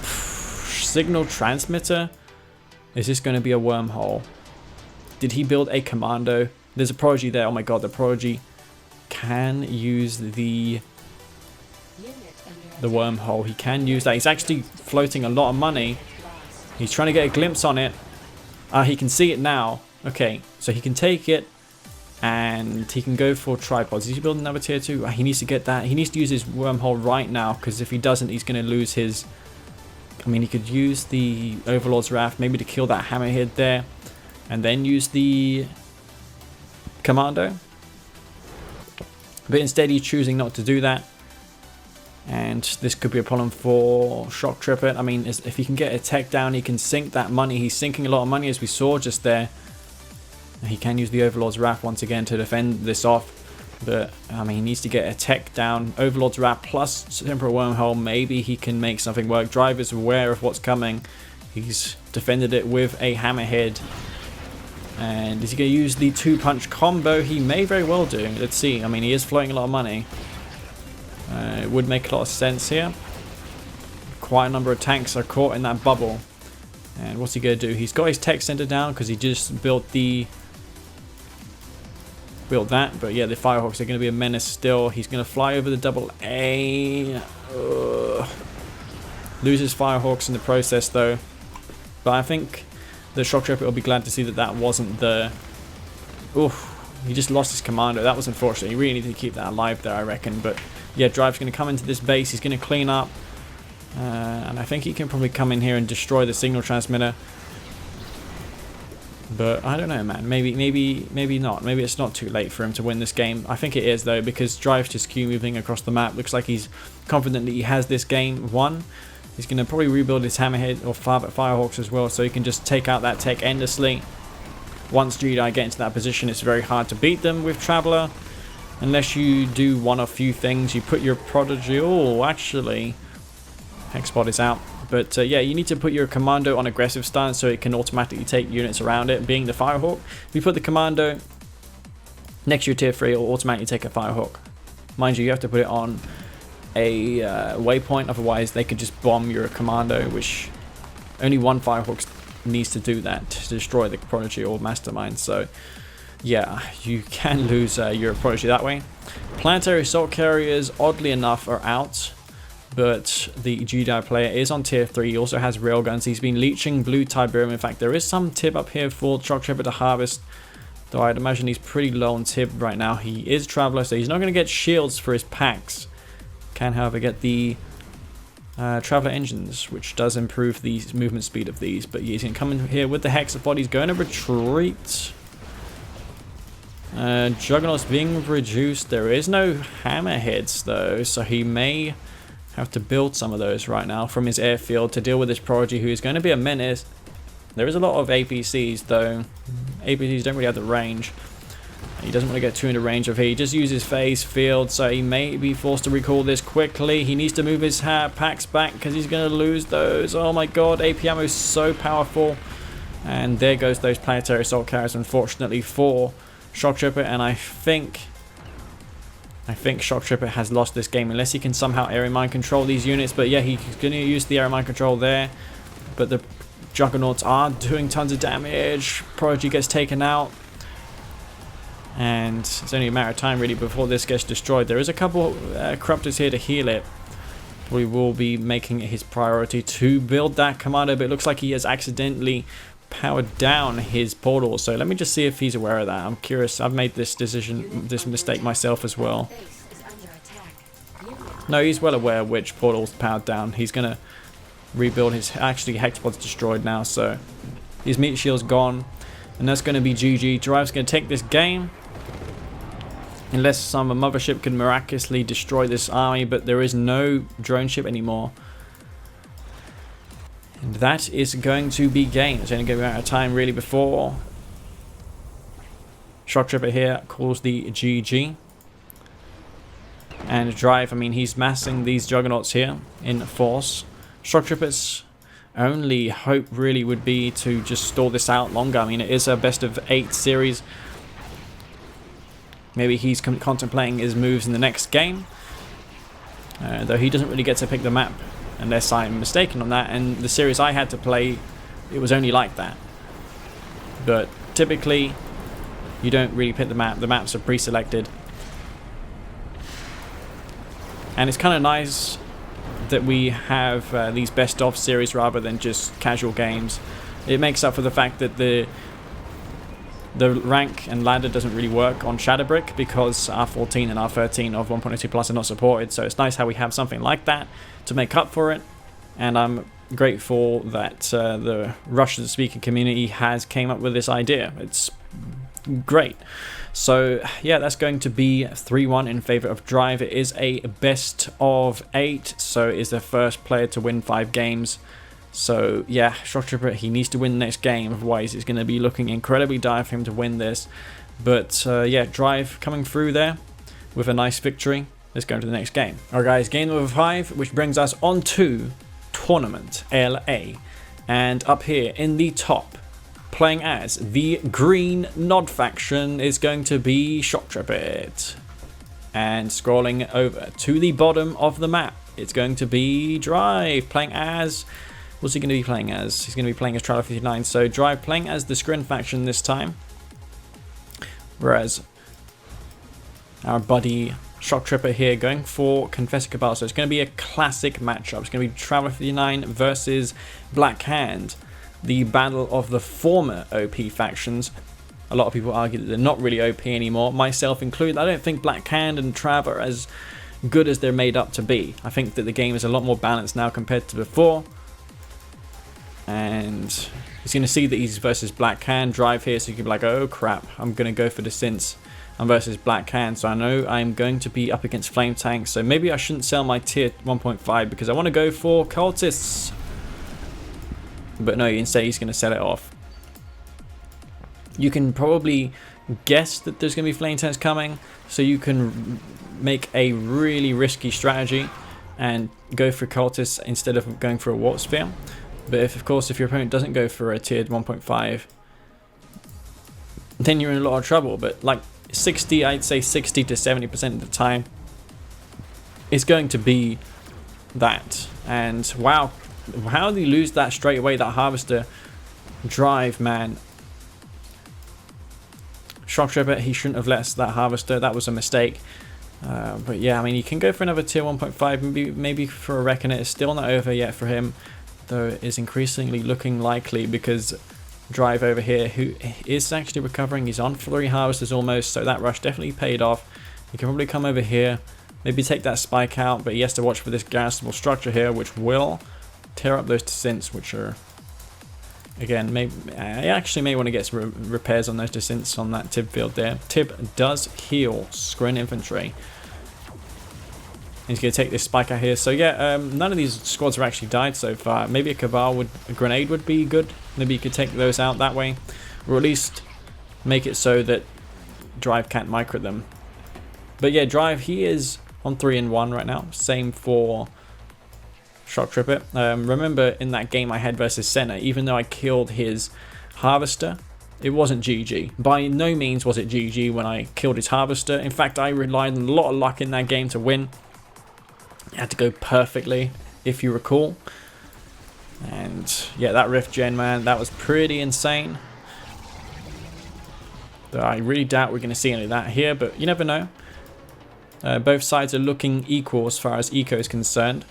Signal transmitter? Is this going to be a wormhole? Did he build a commando? There's a Prodigy there. Oh my god, the Prodigy can use the wormhole. He can use that. He's actually floating a lot of money. He's trying to get a glimpse on it. He can see it now. Okay, so he can take it and he can go for tripods. Is he building another tier 2? He needs to get that. He needs to use his wormhole right now, because if he doesn't, he's going to lose his... I mean, he could use the Overlord's Wrath maybe to kill that Hammerhead there, and then use the Commando. But instead, he's choosing not to do that. And this could be a problem for Shoktrepet. I mean, if he can get a tech down, he can sink that money. He's sinking a lot of money, as we saw just there. He can use the Overlord's Wrath once again to defend this off. But, I mean, he needs to get a tech down. Overlord's Wrath plus Temporal Wormhole. Maybe he can make something work. Drive is aware of what's coming. He's defended it with a Hammerhead. And is he going to use the 2-punch combo? He may very well do. Let's see. I mean, he is floating a lot of money. It would make a lot of sense here. Quite a number of tanks are caught in that bubble. And what's he going to do? He's got his tech center down because he just built that. But yeah, the Firehawks are going to be a menace still. He's going to fly over the double A. Loses Firehawks in the process though. But I think the Shoktrepet will be glad to see that that wasn't the... Oof. He just lost his commando. That was unfortunate. He really needed to keep that alive there, I reckon. But yeah, Drive's going to come into this base. He's going to clean up. And I think he can probably come in here and destroy the signal transmitter. But I don't know, man. Maybe not. Maybe it's not too late for him to win this game. I think it is, though, because Drive's just Q moving across the map. Looks like he's confident that he has this game won. He's going to probably rebuild his Hammerhead or Firehawks as well, so he can just take out that tech endlessly. Once Jedi get into that position, it's very hard to beat them with Traveler. Unless you do one of few things. You put your Prodigy... Oh, actually... Hexbot is out. But yeah, you need to put your Commando on aggressive stance so it can automatically take units around it, being the Firehawk. If you put the Commando next to your tier 3, it will automatically take a Firehawk. Mind you, you have to put it on a waypoint, otherwise they could just bomb your Commando, which only one Firehawk needs to do that to destroy the Prodigy or Mastermind. So yeah, you can lose your Prodigy that way. Planetary Assault Carriers, oddly enough, are out. But the Jedi player is on tier 3. He also has railguns. He's been leeching blue Tiberium. In fact, there is some tib up here for Shoktrepet to harvest. Though I'd imagine he's pretty low on tib right now. He is Traveler, so he's not going to get shields for his packs. Can, however, get the Traveler engines, which does improve the movement speed of these. But he's going to come in here with the Hexapod. He's going to retreat. Juggernaut's being reduced. There is no Hammerheads, though, so he may... have to build some of those right now from his airfield to deal with this Prodigy, who is going to be a menace. There is a lot of APCs, though. APCs don't really have the range. He doesn't want to get too into range of here. He just uses phase field, so he may be forced to recall this quickly. He needs to move his packs back because he's going to lose those. Oh my god, AP ammo is so powerful. And there goes those planetary assault carriers, unfortunately, for Shoktrepet. And I think Shoktrepet has lost this game unless he can somehow area mind control these units. But yeah, he's going to use the area mind control there. But the Juggernauts are doing tons of damage. Prodigy gets taken out. And it's only a matter of time really before this gets destroyed. There is a couple Corruptors here to heal it. We will be making it his priority to build that Commando. But it looks like he has accidentally powered down his portal, so let me just see if he's aware of that. I'm curious. I've made this mistake myself as well. No, he's well aware which portal's powered down. He's gonna rebuild his... Actually, Hexapod's destroyed now, so his meat shield's gone, and that's gonna be GG. Drive's gonna take this game, unless some mothership can miraculously destroy this army, but there is no drone ship anymore. And that is going to be game. It's only going to be out of time really before Shoktrepet here calls the GG. And Drive, I mean, he's massing these Juggernauts here in force. Shoktrepet's only hope really would be to just stall this out longer. I mean, it is a best of 8 series. Maybe he's contemplating his moves in the next game. Though he doesn't really get to pick the map, unless I'm mistaken on that, and the series I had to play, it was only like that. But typically, you don't really pick the map. The maps are pre-selected. And it's kind of nice that we have these best-of series rather than just casual games. It makes up for the fact that the rank and ladder doesn't really work on Shadowbrick because R14 and R13 of 1.02 Plus are not supported, so it's nice how we have something like that to make up for it. And I'm grateful that the Russian-speaking community has came up with this idea. It's great. So yeah, that's going to be 3-1 in favor of Drive. It is a best of 8, so it is the first player to win 5 games. So yeah, Shoktrepet, he needs to win the next game, otherwise it's going to be looking incredibly dire for him to win this. But yeah, Drive coming through there with a nice victory. Let's go into the next game. Alright guys, game number 5, which brings us on to Tournament LA. And up here in the top, playing as the green Nod faction, is going to be Shoktrepet. And scrolling over to the bottom of the map, it's going to be Drive, playing as... What's he going to be playing as? He's going to be playing as Traveler 59. So Drive playing as the Scrin faction this time. Whereas our buddy Shoktrepet here going for Confessor Cabal. So it's going to be a classic matchup. It's going to be Traveler 59 versus Black Hand. The battle of the former OP factions. a lot of people argue that they're not really OP anymore, myself included. I don't think Black Hand and Trav are as good as they're made up to be. I think that the game is a lot more balanced now compared to before. And he's going to see that he's versus Black Hand. Drive here, so you can be like, oh crap, I'm going to go for the synths. I'm versus Black Hand, so I know I'm going to be up against Flame Tank. So maybe I shouldn't sell my tier 1.5 because I want to go for Cultists. But no, instead he's going to sell it off. You can probably guess that there's going to be Flame Tanks coming, so you can make a really risky strategy and go for Cultists instead of going for a Warp Spear. But if, of course, if your opponent doesn't go for a tiered 1.5, then you're in a lot of trouble. But like 60, I'd say 60 to 70% of the time, it's going to be that. And wow, how did he lose that straight away? That Harvester drive, man. Shoktrepet, he shouldn't have let that Harvester. That was a mistake. But yeah, I mean, you can go for another tier 1.5, maybe for a Reckoner. It's still not over yet for him, though it is increasingly looking likely because Drive over here, who is actually recovering. He's on 3 Harvesters almost, so that rush definitely paid off. He can probably come over here, maybe take that spike out, but he has to watch for this garrisonable structure here, which will tear up those descents, which are, again, maybe I actually may want to get some repairs on those descents on that Tib field there. Tib does heal Scrin infantry. He's going to take this spike out here. So yeah, none of these squads have actually died so far. Maybe a Cabal a grenade would be good. Maybe you could take those out that way, or at least make it so that Drive can't micro them. But yeah, Drive, he is on 3-1 right now. Same for Shoktrepet. Remember in that game I had versus Senna, even though I killed his Harvester, it wasn't GG. By no means was it GG when I killed his Harvester. In fact, I relied on a lot of luck in that game to win. It had to go perfectly, if you recall. And yeah, that Rift Gen, man, that was pretty insane. Though I really doubt we're going to see any of that here, but you never know. Both sides are looking equal as far as eco is concerned.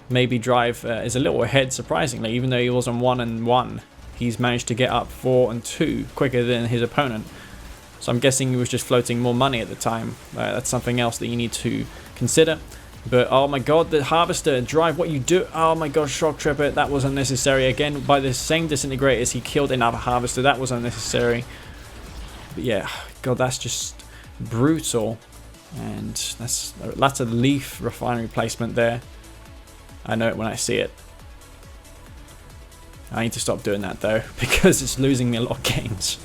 Maybe Drive is a little ahead, surprisingly, even though he was on 1-1. He's managed to get up 4-2 quicker than his opponent. So I'm guessing he was just floating more money at the time. That's something else that you need to consider. But oh my god, the Harvester, Drive, what you do? Oh my god, Shoktrepet, that was unnecessary. Again, by the same disintegrators, he killed another Harvester. That was unnecessary. But yeah, god, that's just brutal. And that's a Leaf refinery placement there. I know it when I see it. I need to stop doing that though, because it's losing me a lot of games.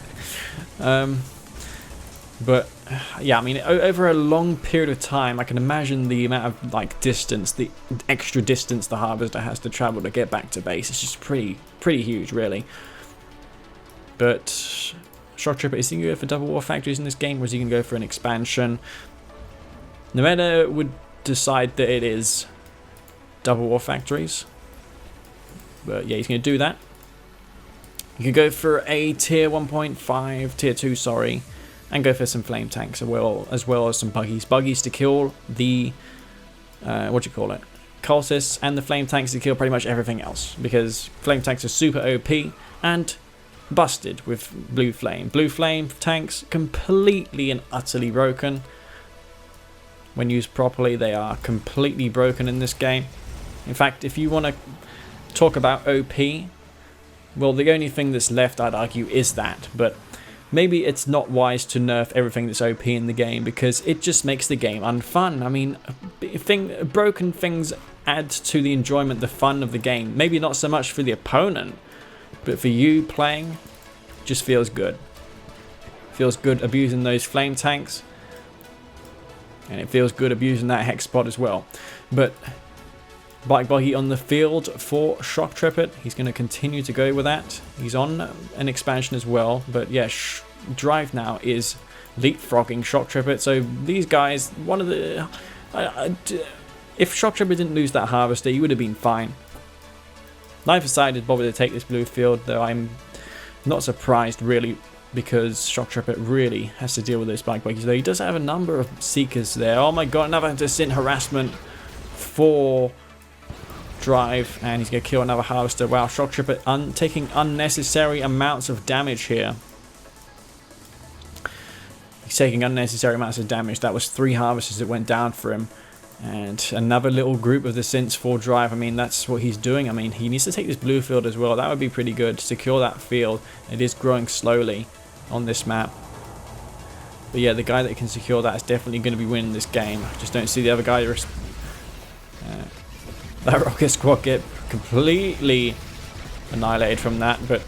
But yeah, I mean, over a long period of time, I can imagine the amount of like distance, the extra distance the Harvester has to travel to get back to base. It's just pretty huge, really. But Shoktrepet, is he going to go for double war factories in this game, or is he going to go for an expansion? Nevada would decide that it is double war factories. But yeah, he's going to do that. You could go for a tier 1.5, tier 2, sorry, and go for some flame tanks as well as some buggies. Buggies to kill the, cultists, and the flame tanks to kill pretty much everything else, because flame tanks are super OP and busted with blue flame. Blue flame tanks completely and utterly broken. When used properly, they are completely broken in this game. In fact, if you want to talk about OP, well, the only thing that's left, I'd argue, is that. But maybe it's not wise to nerf everything that's OP in the game, because it just makes the game unfun. I mean, broken things add to the enjoyment, the fun of the game. Maybe not so much for the opponent, but for you playing, just feels good. Feels good abusing those flame tanks, and it feels good abusing that hex spot as well. But Bike Buggy on the field for Shoktrepet. He's going to continue to go with that. He's on an expansion as well. But yeah, Drive now is leapfrogging Shoktrepet. So these guys, one of the... if Shoktrepet didn't lose that Harvester, he would have been fine. Neither side is bothered to take this blue field, though I'm not surprised really, because Shoktrepet really has to deal with those Bike Buggies. Though he does have a number of Seekers there. Oh my god, another Descent harassment for Drive, and he's going to kill another Harvester. Wow, Shoktrepet taking unnecessary amounts of damage here. He's taking unnecessary amounts of damage. That was 3 harvesters that went down for him. And another little group of the synths for drive. I mean, that's what he's doing. I mean, he needs to take this blue field as well. That would be pretty good. Secure that field. It is growing slowly on this map. But yeah, the guy that can secure that is definitely going to be winning this game. I just don't see the other guy. That rocket squad get completely annihilated from that. But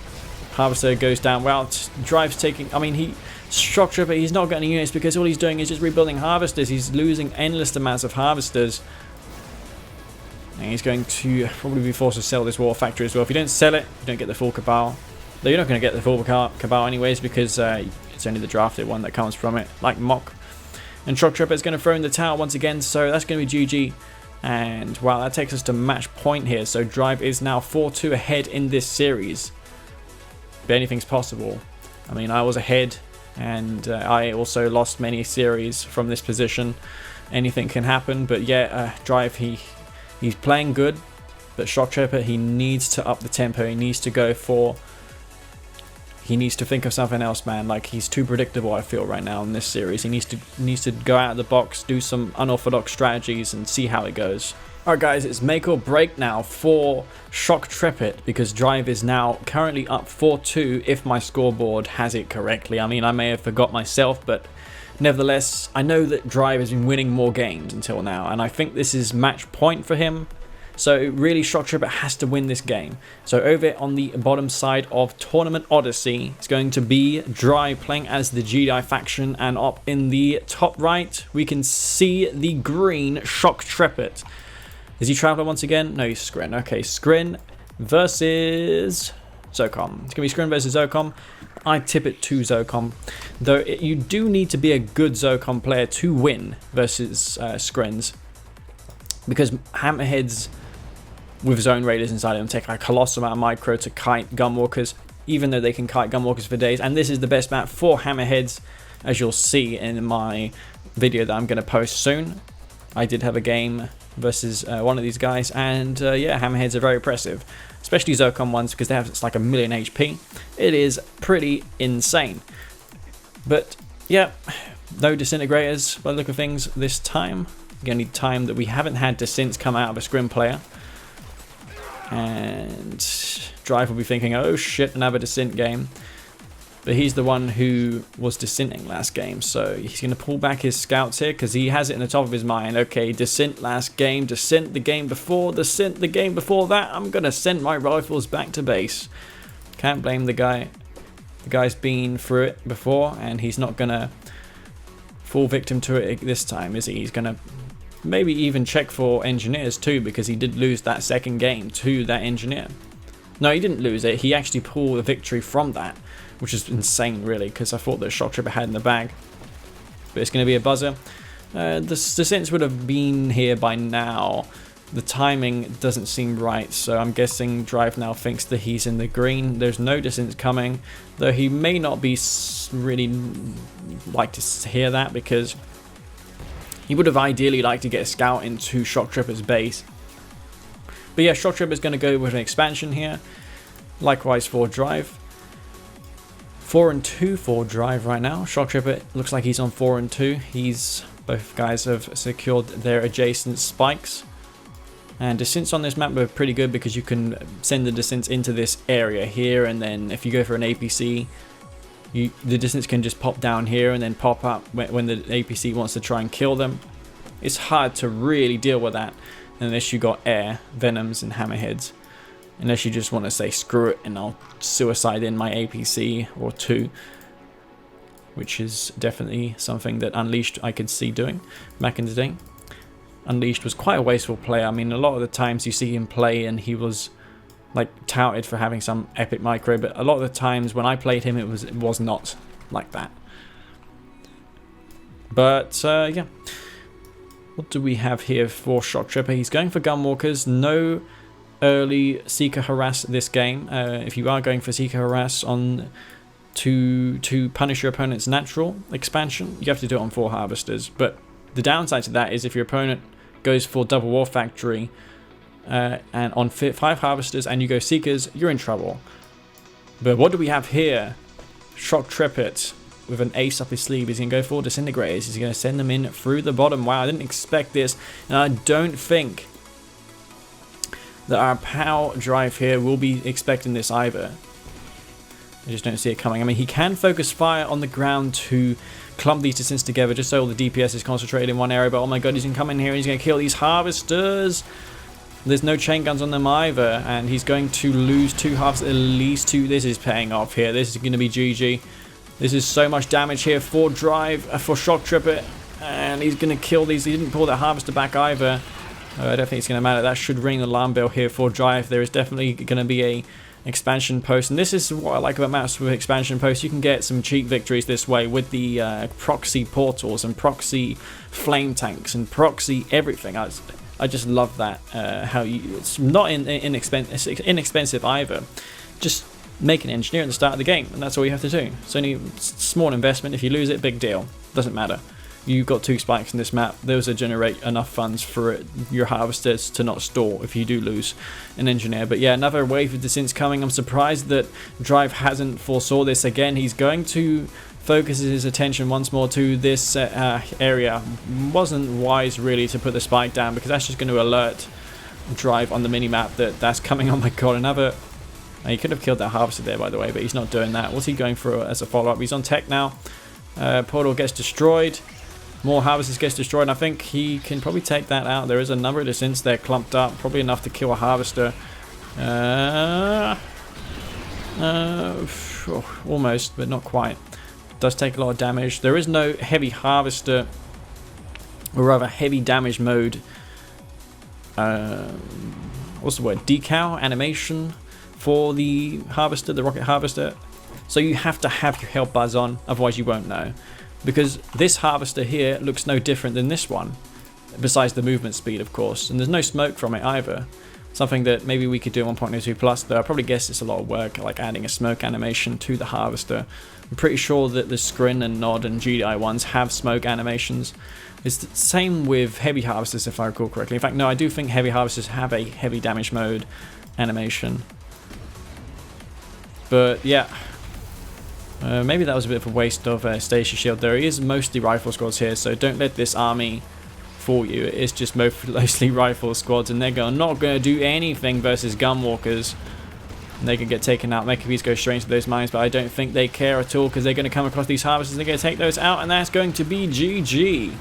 harvester goes down. Well, drive's taking... I mean, Shoktrepet, he's not getting units because all he's doing is just rebuilding harvesters. He's losing endless amounts of harvesters. And he's going to probably be forced to sell this war factory as well. If you don't sell it, you don't get the full cabal. Though you're not going to get the full cabal anyways because it's only the drafted one that comes from it, like Mock. And Shoktrepet is going to throw in the tower once again, so that's going to be GG. And wow, that takes us to match point here. So Drive is now 4-2 ahead in this series. But anything's possible. I mean, I was ahead. And I also lost many series from this position. Anything can happen, but yeah, Drive, he's playing good, but Shoktrepet, he needs to up the tempo. He needs to think of something else, man. Like, he's too predictable, I feel, right now in this series. He needs to go out of the box, do some unorthodox strategies, and see how it goes. Alright guys, it's make or break now for Shoktrepet because Drive is now currently up 4-2 if my scoreboard has it correctly. I mean, I may have forgot myself, but nevertheless, I know that Drive has been winning more games until now, and I think this is match point for him. So really, Shoktrepet has to win this game. So over on the bottom side of Tournament Odyssey, it's going to be Drive playing as the Jedi faction, and up in the top right, we can see the green Shoktrepet. Is he Traveler once again? No, he's Skrin. Okay, Skrin versus Zocom. It's going to be Skrin versus Zocom. I tip it to Zocom. Though you do need to be a good Zocom player to win versus Skrins. Because Hammerheads with Zone Raiders inside them take a colossal amount of micro to kite Gunwalkers. Even though they can kite Gunwalkers for days. And this is the best map for Hammerheads. As you'll see in my video that I'm going to post soon. I did have a game versus one of these guys, and yeah, Hammerheads are very impressive, especially Zocom ones because they have it's like 1,000,000 HP. It is pretty insane. But yeah, no disintegrators by the look of things this time. The only time that we haven't had Descents come out of a Scrim player. And Drive will be thinking, oh shit, another Descent game. But he's the one who was Descenting last game, so he's going to pull back his scouts here because he has it in the top of his mind. Okay, Descent last game, Descent the game before, Descent the game before that. I'm going to send my rifles back to base. Can't blame the guy. The guy's been through it before, and he's not going to fall victim to it this time, is he? He's going to maybe even check for engineers too, because he did lose that second game to that engineer. No, he didn't lose it. He actually pulled a victory from that, which is insane, really, because I thought that Shoktrepet had in the bag. But it's going to be a buzzer. The Descents would have been here by now. The timing doesn't seem right, so I'm guessing Drive now thinks that he's in the green. There's no Descents coming, though he may not be really like to hear that, because he would have ideally liked to get a scout into Shoktrepet's base. But yeah, Shoktrepet is going to go with an expansion here. Likewise for Drive. 4-2 for Drive right now. Shoktrepet looks like he's on 4-2. Both guys have secured their adjacent spikes. And Descents on this map are pretty good because you can send the Descents into this area here, and then if you go for an APC, the Descents can just pop down here and then pop up when the APC wants to try and kill them. It's hard to really deal with that unless you got air, venoms, and hammerheads. Unless you just want to say screw it and I'll suicide in my APC or two, which is definitely something that Unleashed I could see doing back in the day. Unleashed was quite a wasteful player. I mean, a lot of the times you see him play and he was like touted for having some epic micro, but a lot of the times when I played him it was not like that. But yeah, what do we have here for Shoktrepet? He's going for Gunwalkers. No early Seeker Harass this game. If you are going for Seeker Harass on to punish your opponent's natural expansion, you have to do it on 4 Harvesters. But the downside to that is if your opponent goes for Double War Factory and on 5 Harvesters and you go Seekers, you're in trouble. But what do we have here? Shoktrepet. with an ace up his sleeve. He's going to go for Disintegrators. He's going to send them in through the bottom. Wow, I didn't expect this. And I don't think that our POW drive here will be expecting this either. I just don't see it coming. I mean, he can focus fire on the ground to clump these descents together just so all the DPS is concentrated in one area. But oh my god, he's going to come in here and he's going to kill these harvesters. There's no chain guns on them either, and he's going to lose 2 halves, at least 2. This is paying off here. This is going to be GG. This is so much damage here for Drive, for Shoktrepet, and he's going to kill these. He didn't pull that harvester back either. I don't think it's going to matter. That should ring the alarm bell here for Drive. There is definitely going to be a expansion post, and this is what I like about maps with expansion posts. You can get some cheap victories this way with the proxy portals and proxy flame tanks and proxy everything. I just love that, how it's not inexpensive either. Just make an engineer at the start of the game, and that's all you have to do. It's only a small investment. If you lose it, big deal. Doesn't matter. You've got 2 spikes in this map. Those will generate enough funds for your harvesters to not stall if you do lose an engineer. But yeah, another wave of descents coming. I'm surprised that Drive hasn't foresaw this again. He's going to focus his attention once more to this area. Wasn't wise really to put the spike down, because that's just going to alert Drive on the mini-map that that's coming. Oh my god, another... He could have killed that harvester there, by the way, but he's not doing that. What's he going for as a follow-up? He's on tech now. Portal gets destroyed. More harvesters gets destroyed, and I think he can probably take that out. There is a number of descents there clumped up, probably enough to kill a harvester. Almost, but not quite. Does take a lot of damage. There is no heavy harvester, or rather heavy damage mode. What's the word? Decal animation for the harvester, the rocket harvester. So you have to have your health bars on, otherwise you won't know. Because this harvester here looks no different than this one, besides the movement speed, of course. And there's no smoke from it either. Something that maybe we could do 1.02 plus, though I probably guess it's a lot of work, like adding a smoke animation to the harvester. I'm pretty sure that the Scrin and Nod and GDI ones have smoke animations. It's the same with heavy harvesters, if I recall correctly. In fact, no, I do think heavy harvesters have a heavy damage mode animation. But yeah. Maybe that was a bit of a waste of a Stasis Shield. There is mostly rifle squads here, so don't let this army fool you. It is just mostly rifle squads, and they're not going to do anything versus gunwalkers. And they can get taken out. Makebees go straight into those mines, but I don't think they care at all, because they're going to come across these harvesters. They're going to take those out, and that's going to be GG.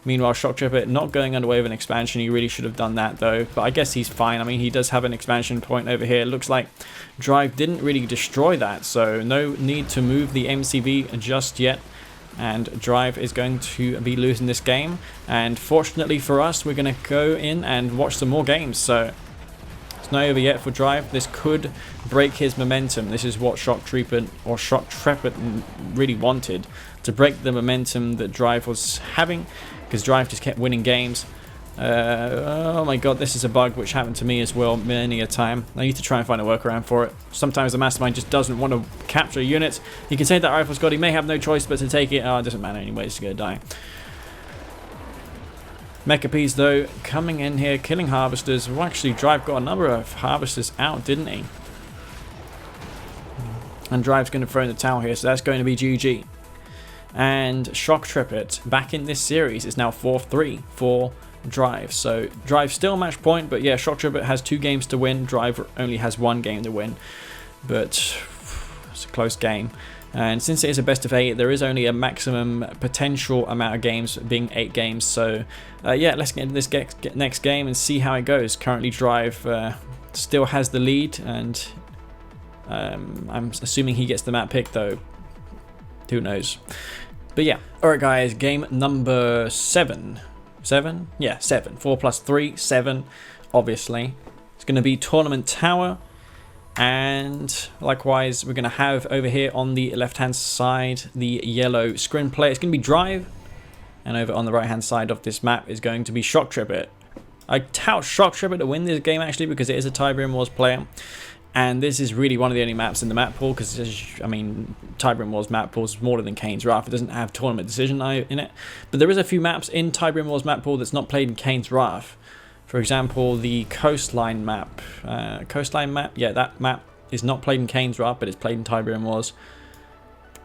Meanwhile, Shoktrepet not going underway with an expansion. He really should have done that, though. But I guess he's fine. I mean, he does have an expansion point over here. It looks like Drive didn't really destroy that, so no need to move the MCV just yet. And Drive is going to be losing this game. And fortunately for us, we're going to go in and watch some more games. So it's not over yet for Drive. This could break his momentum. This is what Shoktrepet really wanted, to break the momentum that Drive was having, because Drive just kept winning games. Oh my god, this is a bug which happened to me as well many a time. I need to try and find a workaround for it. Sometimes the Mastermind just doesn't want to capture units. He can take that rifle squad, he may have no choice but to take it. Oh, it doesn't matter anyway, he's going to die. Mechapees, though, coming in here, killing harvesters. Well, actually, Drive got a number of harvesters out, didn't he? And Drive's going to throw in the towel here, so that's going to be GG. And Shoktrepet, back in this series, is now 4-3 for Drive. So Drive still match point, but yeah, Shoktrepet has 2 games to win. Drive only has 1 game to win, but it's a close game. And since it is a best of 8, there is only a maximum potential amount of games, being 8 games. So yeah, let's get into this next game and see how it goes. Currently Drive still has the lead, and I'm assuming he gets the map pick, though. Who knows? But yeah. Alright guys, game number 7. 7? Yeah, 7. 4 plus 3, 7, obviously. It's going to be Tournament Tower. And likewise, we're going to have over here on the left-hand side the yellow screen player. It's going to be Drive. And over on the right-hand side of this map is going to be Shoktrepet. I tout Shoktrepet to win this game, actually, because it is a Tiberium Wars player. And this is really one of the only maps in the map pool, because, I mean, Tiberium Wars map pool is smaller than Kane's Wrath. It doesn't have tournament decision in it. But there is a few maps in Tiberium Wars map pool that's not played in Kane's Wrath. For example, the Coastline map. Yeah, that map is not played in Kane's Wrath, but it's played in Tiberium Wars.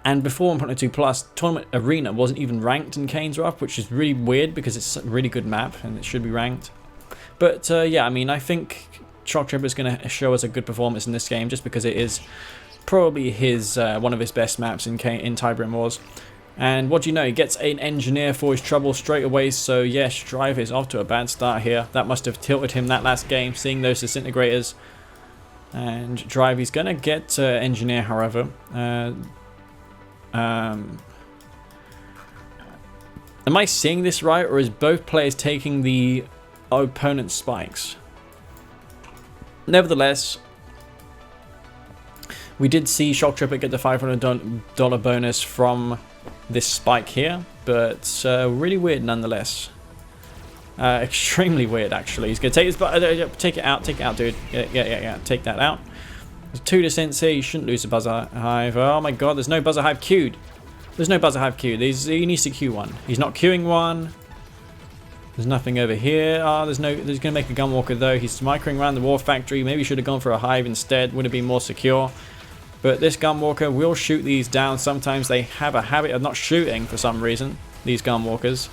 And before 1.2 Plus, Tournament Arena wasn't even ranked in Kane's Wrath, which is really weird because it's a really good map and it should be ranked. But yeah, I mean, I think Shoktrepet is going to show us a good performance in this game just because it is probably his one of his best maps in Tiberium Wars. And what do you know, he gets an engineer for his trouble straight away, so yes, Drive is off to a bad start here. That must have tilted him that last game, seeing those disintegrators. And Drive, he's going to get engineer, however. Am I seeing this right, or is both players taking the opponent's spikes? Nevertheless, we did see Shoktrepet get the $500 bonus from this spike here, but really weird nonetheless. Extremely weird, actually. He's going to take this, but take it out, dude. Yeah, take that out. There's 2 descents here. You shouldn't lose the buzzer hive. Oh my god, there's no buzzer hive queued. There's no buzzer hive queued. He needs to queue one. He's not queuing one. There's nothing over here. There's going to make a gunwalker though. He's microing around the war factory. Maybe should have gone for a hive instead. Would have been more secure. But this gunwalker will shoot these down. Sometimes they have a habit of not shooting for some reason. These gunwalkers.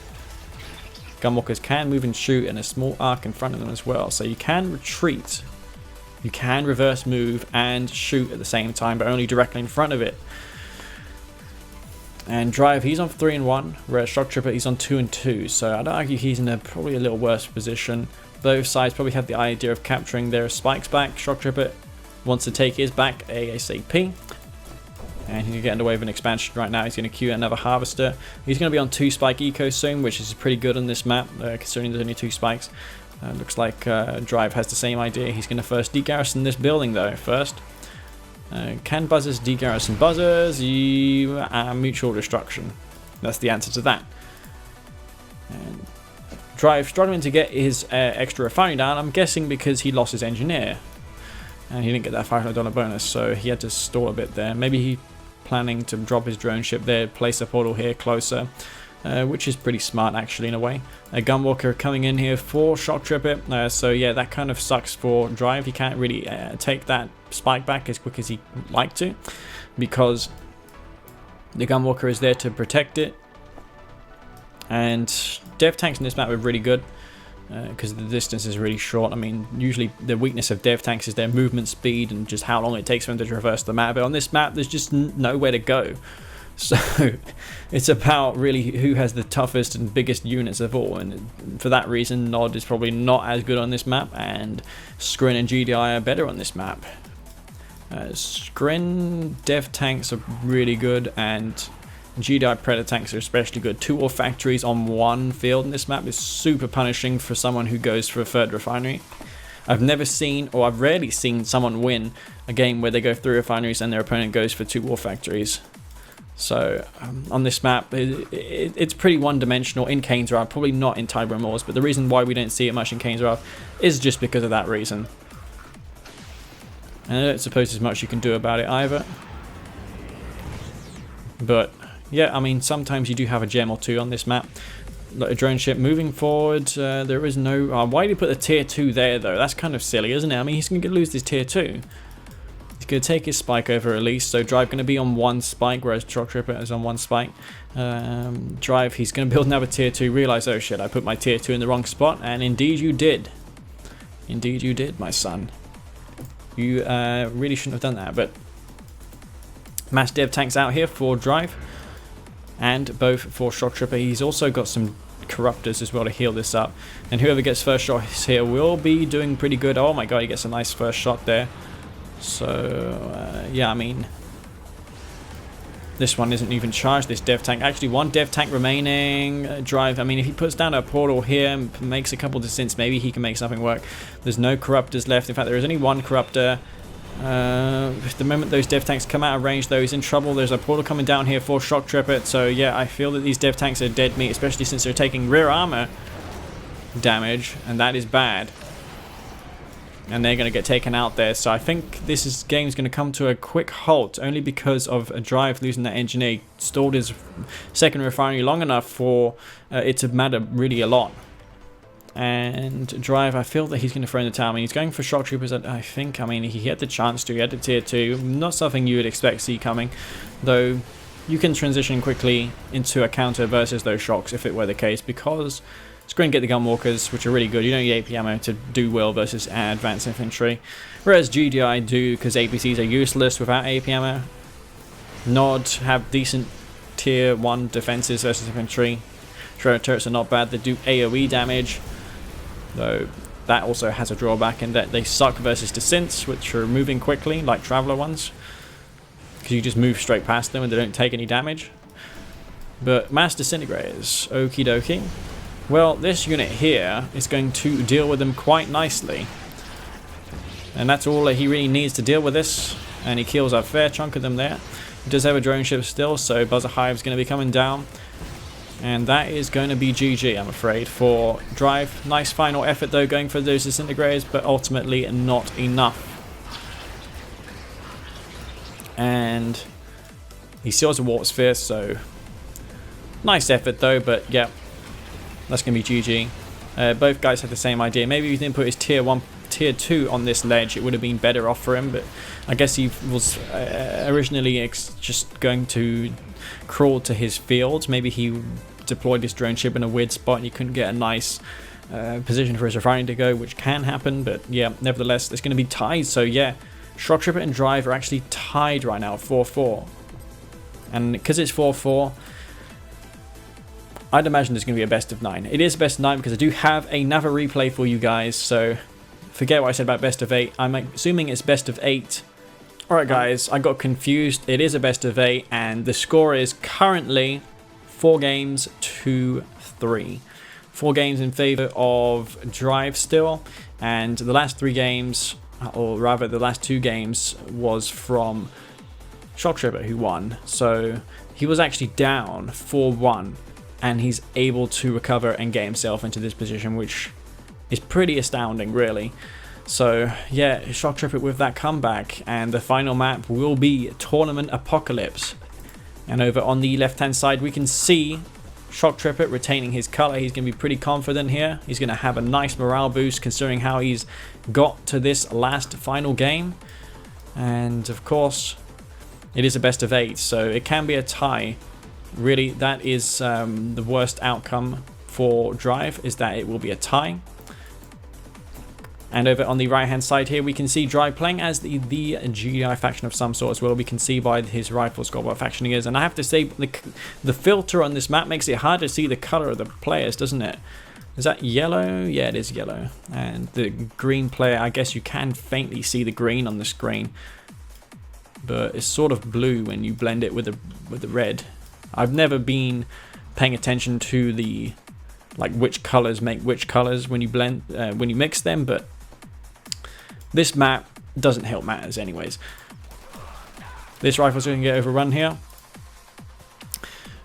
Gunwalkers can move and shoot in a small arc in front of them as well. So you can retreat. You can reverse move and shoot at the same time, but only directly in front of it. And Drive, he's on 3 and 1, whereas Shoktrepet, he's on 2 and 2. So I'd argue he's in a probably a little worse position. Both sides probably have the idea of capturing their spikes back. Shoktrepet wants to take his back ASAP. And he's getting away with an expansion right now. He's going to queue another harvester. He's going to be on 2 spike eco soon, which is pretty good on this map, considering there's only 2 spikes. Looks like Drive has the same idea. He's going to first degarrison this building though, first. Can buzzers degarrison buzzers? Mutual destruction. That's the answer to that. And Drive struggling to get his extra refinery down. I'm guessing because he lost his engineer. And he didn't get that $500 bonus, so he had to stall a bit there. Maybe he planning to drop his drone ship there, place a portal here closer. Which is pretty smart actually in a way. A gunwalker coming in here for Shoktrepet. So yeah, that kind of sucks for Drive. He can't really take that spike back as quick as he'd like to, because the gunwalker is there to protect it. And dev tanks in this map are really good because the distance is really short. I mean, usually the weakness of dev tanks is their movement speed and just how long it takes for them to traverse the map. But on this map, there's just nowhere to go. So it's about really who has the toughest and biggest units of all, and for that reason Nod is probably not as good on this map, and Skrin and GDI are better on this map. Skrin dev tanks are really good, and GDI predator tanks are especially good. 2 war factories on 1 field in this map is super punishing for someone who goes for a 3rd refinery. I've never seen, or I've rarely seen, someone win a game where they go 3 refineries and their opponent goes for 2 war factories. So on this map, it's pretty one-dimensional in Kane's Wrath, probably not in Tiberium Wars, but the reason why we don't see it much in Kane's Wrath is just because of that reason. And I don't suppose there's much you can do about it either. But yeah, I mean, sometimes you do have a gem or 2 on this map. Like a drone ship moving forward, there is no... why did he put the tier 2 there though? That's kind of silly, isn't it? I mean, he's going to lose this tier 2. He's going to take his spike over at least, so Drive going to be on 1 spike, whereas Shoktrepet is on 1 spike. Drive, he's going to build another tier 2, realise, oh shit, I put my tier 2 in the wrong spot, and indeed you did. Indeed you did, my son. You really shouldn't have done that, but... Mass dev tanks out here for Drive, and both for Shoktrepet. He's also got some corruptors as well to heal this up, and whoever gets first shot here will be doing pretty good. Oh my god, he gets a nice first shot there. So yeah, I mean, this one isn't even charged, this dev tank. Actually, 1 dev tank remaining. Drive, I mean, if he puts down a portal here and makes a couple of descents, maybe he can make something work. There's no corruptors left. In fact, there is only 1 corruptor. The moment those dev tanks come out of range though, he's in trouble. There's a portal coming down here for Shoktrepet, so yeah, I feel that these dev tanks are dead meat, especially since they're taking rear armor damage, and that is bad. And they're going to get taken out there, so I think this game's going to come to a quick halt, only because of a Drive losing that engineer. He stalled his 2nd refinery long enough for it to matter really a lot. And Drive, I feel that he's going to throw in the towel. I mean, he's going for Shoktroopers, I think. I mean, he had the chance to. He had the tier 2. Not something you would expect to see coming. Though, you can transition quickly into a counter versus those shocks if it were the case, because it's going to get the gunwalkers, which are really good. You don't need AP ammo to do well versus advanced infantry, whereas GDI do, because APCs are useless without AP ammo. Nod have decent tier 1 defenses versus infantry. Shredder turrets are not bad. They do AoE damage, though that also has a drawback in that they suck versus descents, which are moving quickly, like Traveler ones, because you just move straight past them and they don't take any damage. But mass disintegrators, okie dokie. Well, this unit here is going to deal with them quite nicely, and that's all that he really needs to deal with this, and he kills a fair chunk of them there. He does have a drone ship still, so Buzzer Hive's going to be coming down. And that is going to be GG, I'm afraid, for Drive. Nice final effort, though, going for those disintegrators, but ultimately not enough. And he steals a Warp Sphere, so nice effort, though, but yeah, that's going to be GG. Both guys had the same idea. Maybe if he didn't put his tier 1, tier 2 on this ledge, it would have been better off for him, but I guess he was originally just going to crawl to his field. Maybe he deployed his drone ship in a weird spot and you couldn't get a nice position for his refinery to go, which can happen, but yeah, nevertheless, it's going to be tied. So yeah, Shoktrepet and Drive are actually tied right now, 4-4. And because it's 4-4, I'd imagine there's going to be a best of 9. It is best of 9 because I do have another replay for you guys, so forget what I said about best of 8. I'm assuming it's best of 8. Alright guys, I got confused. It is a best of 8 and the score is currently 4 games to 3. 4 games in favor of Drive still, and the last 3 games, or rather the last 2 games, was from Shoktrepet, who won. So he was actually down 4-1 and he's able to recover and get himself into this position, which is pretty astounding, really. So yeah, Shoktrepet with that comeback, and the final map will be Tournament Apocalypse. And over on the left hand side we can see Shoktrepet retaining his color. He's going to be pretty confident here. He's going to have a nice morale boost considering how he's got to this last final game. And of course it is a best of 8, so it can be a tie. Really, that is the worst outcome for Drive, is that it will be a tie. And over on the right hand side here we can see Drive playing as the GDI faction of some sort as well. We can see by his rifle score what faction he is, and I have to say the filter on this map makes it hard to see the color of the players, doesn't it? Is that yellow? Yeah, it is yellow. And the green player, I guess you can faintly see the green on the screen, but it's sort of blue when you blend it with the red. I've never been paying attention to the which colors make which colors when you blend when you mix them, but this map doesn't help matters anyways. This rifle's going to get overrun here.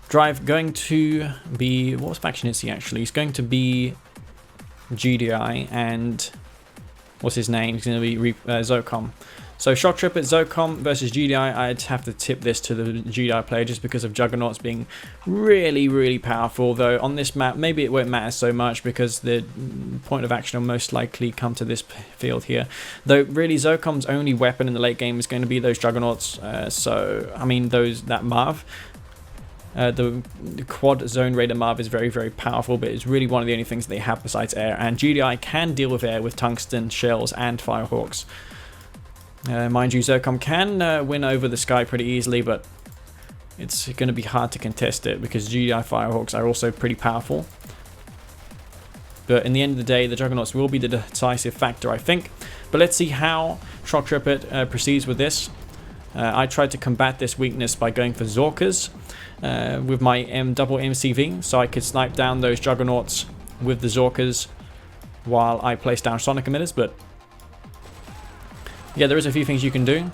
Drive going to be, what faction is he actually? He's going to be GDI, and what's his name? He's going to be Zocom. So Shoktrepet Zocom versus GDI, I'd have to tip this to the GDI player just because of Juggernauts being really, really powerful. Though on this map, maybe it won't matter so much because the point of action will most likely come to this field here. Though really Zocom's only weapon in the late game is going to be those Juggernauts. So, I mean, that Marv. The quad zone raider Marv is very, very powerful, but it's really one of the only things they have besides air. And GDI can deal with air with tungsten shells and firehawks. Mind you, Zocom can win over the sky pretty easily, but it's going to be hard to contest it because GDI Firehawks are also pretty powerful. But in the end of the day, the Juggernauts will be the decisive factor, I think. But let's see how Shoktrepet proceeds with this. I tried to combat this weakness by going for Zorkas with my double MCV, so I could snipe down those Juggernauts with the Zorkas while I place down Sonic emitters, but yeah, there is a few things you can do,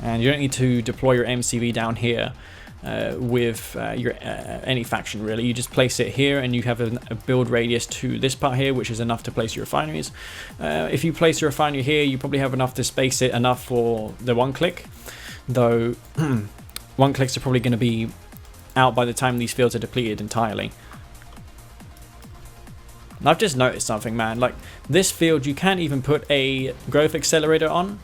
and you don't need to deploy your MCV down here with your any faction really. You just place it here and you have a build radius to this part here, which is enough to place your refineries. If you place your refinery here, you probably have enough to space it enough for the one click, though one clicks are probably going to be out by the time these fields are depleted entirely. And I've just noticed something, man. Like, this field, you can't even put a growth accelerator on.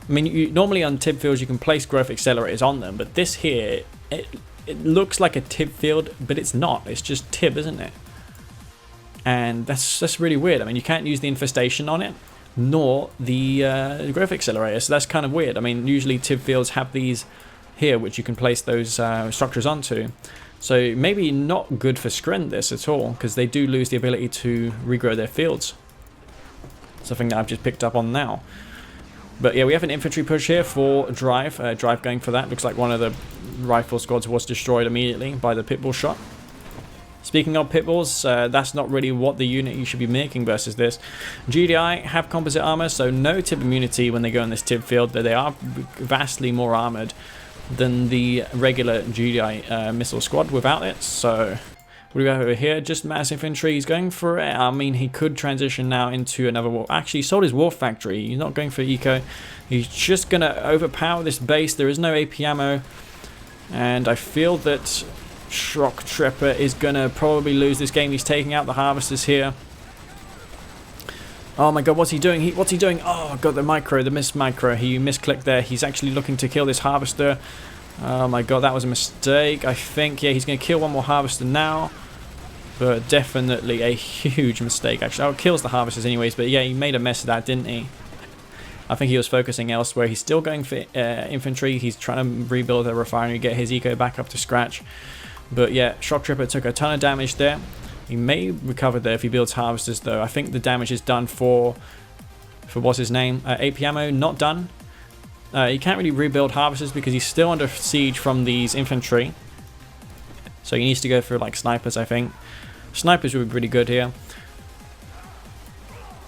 I mean, normally on tib fields you can place growth accelerators on them, but this here, it looks like a tib field, but it's not. It's just tib, isn't it? And that's really weird. I mean, you can't use the infestation on it, nor the growth accelerator, so that's kind of weird. I mean, usually tib fields have these here, which you can place those structures onto. So maybe not good for Screen this at all, because they do lose the ability to regrow their fields. Something that I've just picked up on now. But yeah, we have an infantry push here for Drive. Drive going for that. Looks like one of the rifle squads was destroyed immediately by the pitbull shot. Speaking of pitbulls, that's not really what the unit you should be making versus this. GDI have composite armor, so no tib immunity when they go in this tib field. They are vastly more armored than the regular GDI missile squad without it. So what do we have over here? Just mass infantry. He's going for it. I mean, he could transition now into another war. Actually, he sold his war factory. He's not going for eco. He's just going to overpower this base. There is no AP ammo. And I feel that Shoktrepet is going to probably lose this game. He's taking out the harvesters here. Oh my god, what's he doing? What's he doing? Oh god, the missed micro. He misclicked there. He's actually looking to kill this harvester. Oh my god, that was a mistake. I think, yeah, he's going to kill one more harvester now. But definitely a huge mistake, actually. Oh, it kills the harvesters anyways, but yeah, he made a mess of that, didn't he? I think he was focusing elsewhere. He's still going for infantry. He's trying to rebuild the refinery, get his eco back up to scratch. But yeah, Shoktrepet took a ton of damage there. He may recover there if he builds harvesters, though. I think the damage is done for what's his name? AP ammo, not done. He can't really rebuild harvesters because he's still under siege from these infantry. So he needs to go for like snipers, I think. Snipers would be pretty good here.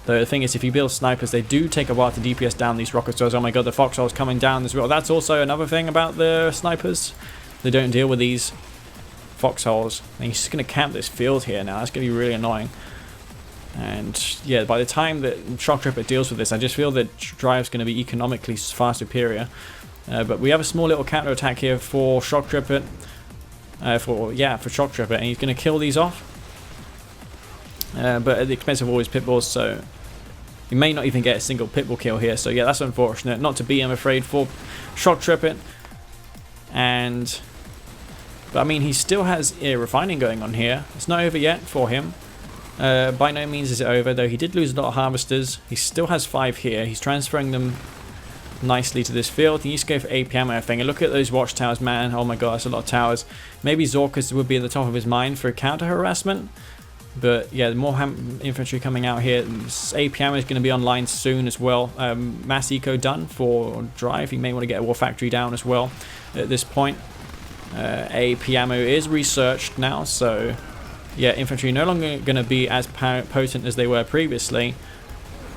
Though the thing is, if you build snipers, they do take a while to DPS down these rocket stores. Oh my god, the foxhole's coming down as well. That's also another thing about the snipers. They don't deal with these foxholes. And he's just going to camp this field here now. That's going to be really annoying. And yeah, by the time that Shoktrepet deals with this, I just feel that Drive's going to be economically far superior. But we have a small little counter attack here for Shoktrepet. For Shoktrepet, and he's going to kill these off. But at the expense of all his pitbulls, so he may not even get a single pitbull kill here. So yeah, that's unfortunate. Not to be, I'm afraid, for Shoktrepet. But I mean, he still has refining going on here. It's not over yet for him. By no means is it over, though he did lose a lot of harvesters. He still has 5 here. He's transferring them nicely to this field. He needs to go for AP ammo, I think. And look at those watchtowers, man. Oh my god, that's a lot of towers. Maybe Zorkas would be at the top of his mind for counter harassment. But yeah, more infantry coming out here. AP ammo is going to be online soon as well. Mass eco done for Drive. He may want to get a war factory down as well at this point. AP ammo is researched now, so yeah, infantry no longer going to be as potent as they were previously.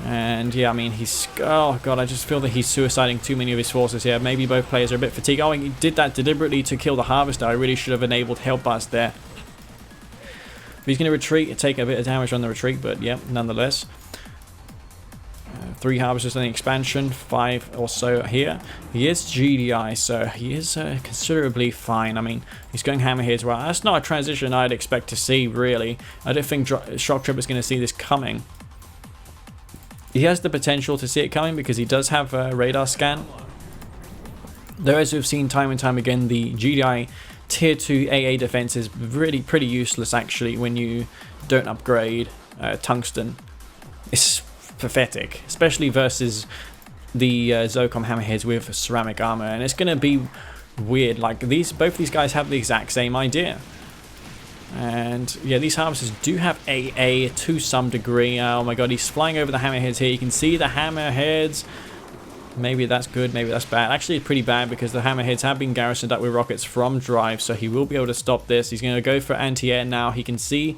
And yeah, I mean, oh god, I just feel that he's suiciding too many of his forces here. Maybe both players are a bit fatigued. Oh, he did that deliberately to kill the harvester. I really should have enabled Hell Blast there. But he's going to retreat and take a bit of damage on the retreat, but yeah, nonetheless. 3 harvesters in the expansion, 5 or so here. He is GDI, so he is considerably fine. I mean, he's going hammerheads. Well, that's not a transition I'd expect to see, really. I don't think Shoktrepet is going to see this coming. He has the potential to see it coming because he does have a radar scan. Though, as we've seen time and time again, the GDI tier 2 AA defense is really pretty useless, actually, when you don't upgrade tungsten. It's pathetic, especially versus the Zocom hammerheads with ceramic armor, and it's going to be weird. Like both these guys have the exact same idea. And yeah, these harvesters do have AA to some degree. Oh my god, he's flying over the hammerheads here. You can see the hammerheads. Maybe that's good, maybe that's bad. Actually, it's pretty bad because the hammerheads have been garrisoned up with rockets from Drive, so he will be able to stop this. He's going to go for anti-air now. He can see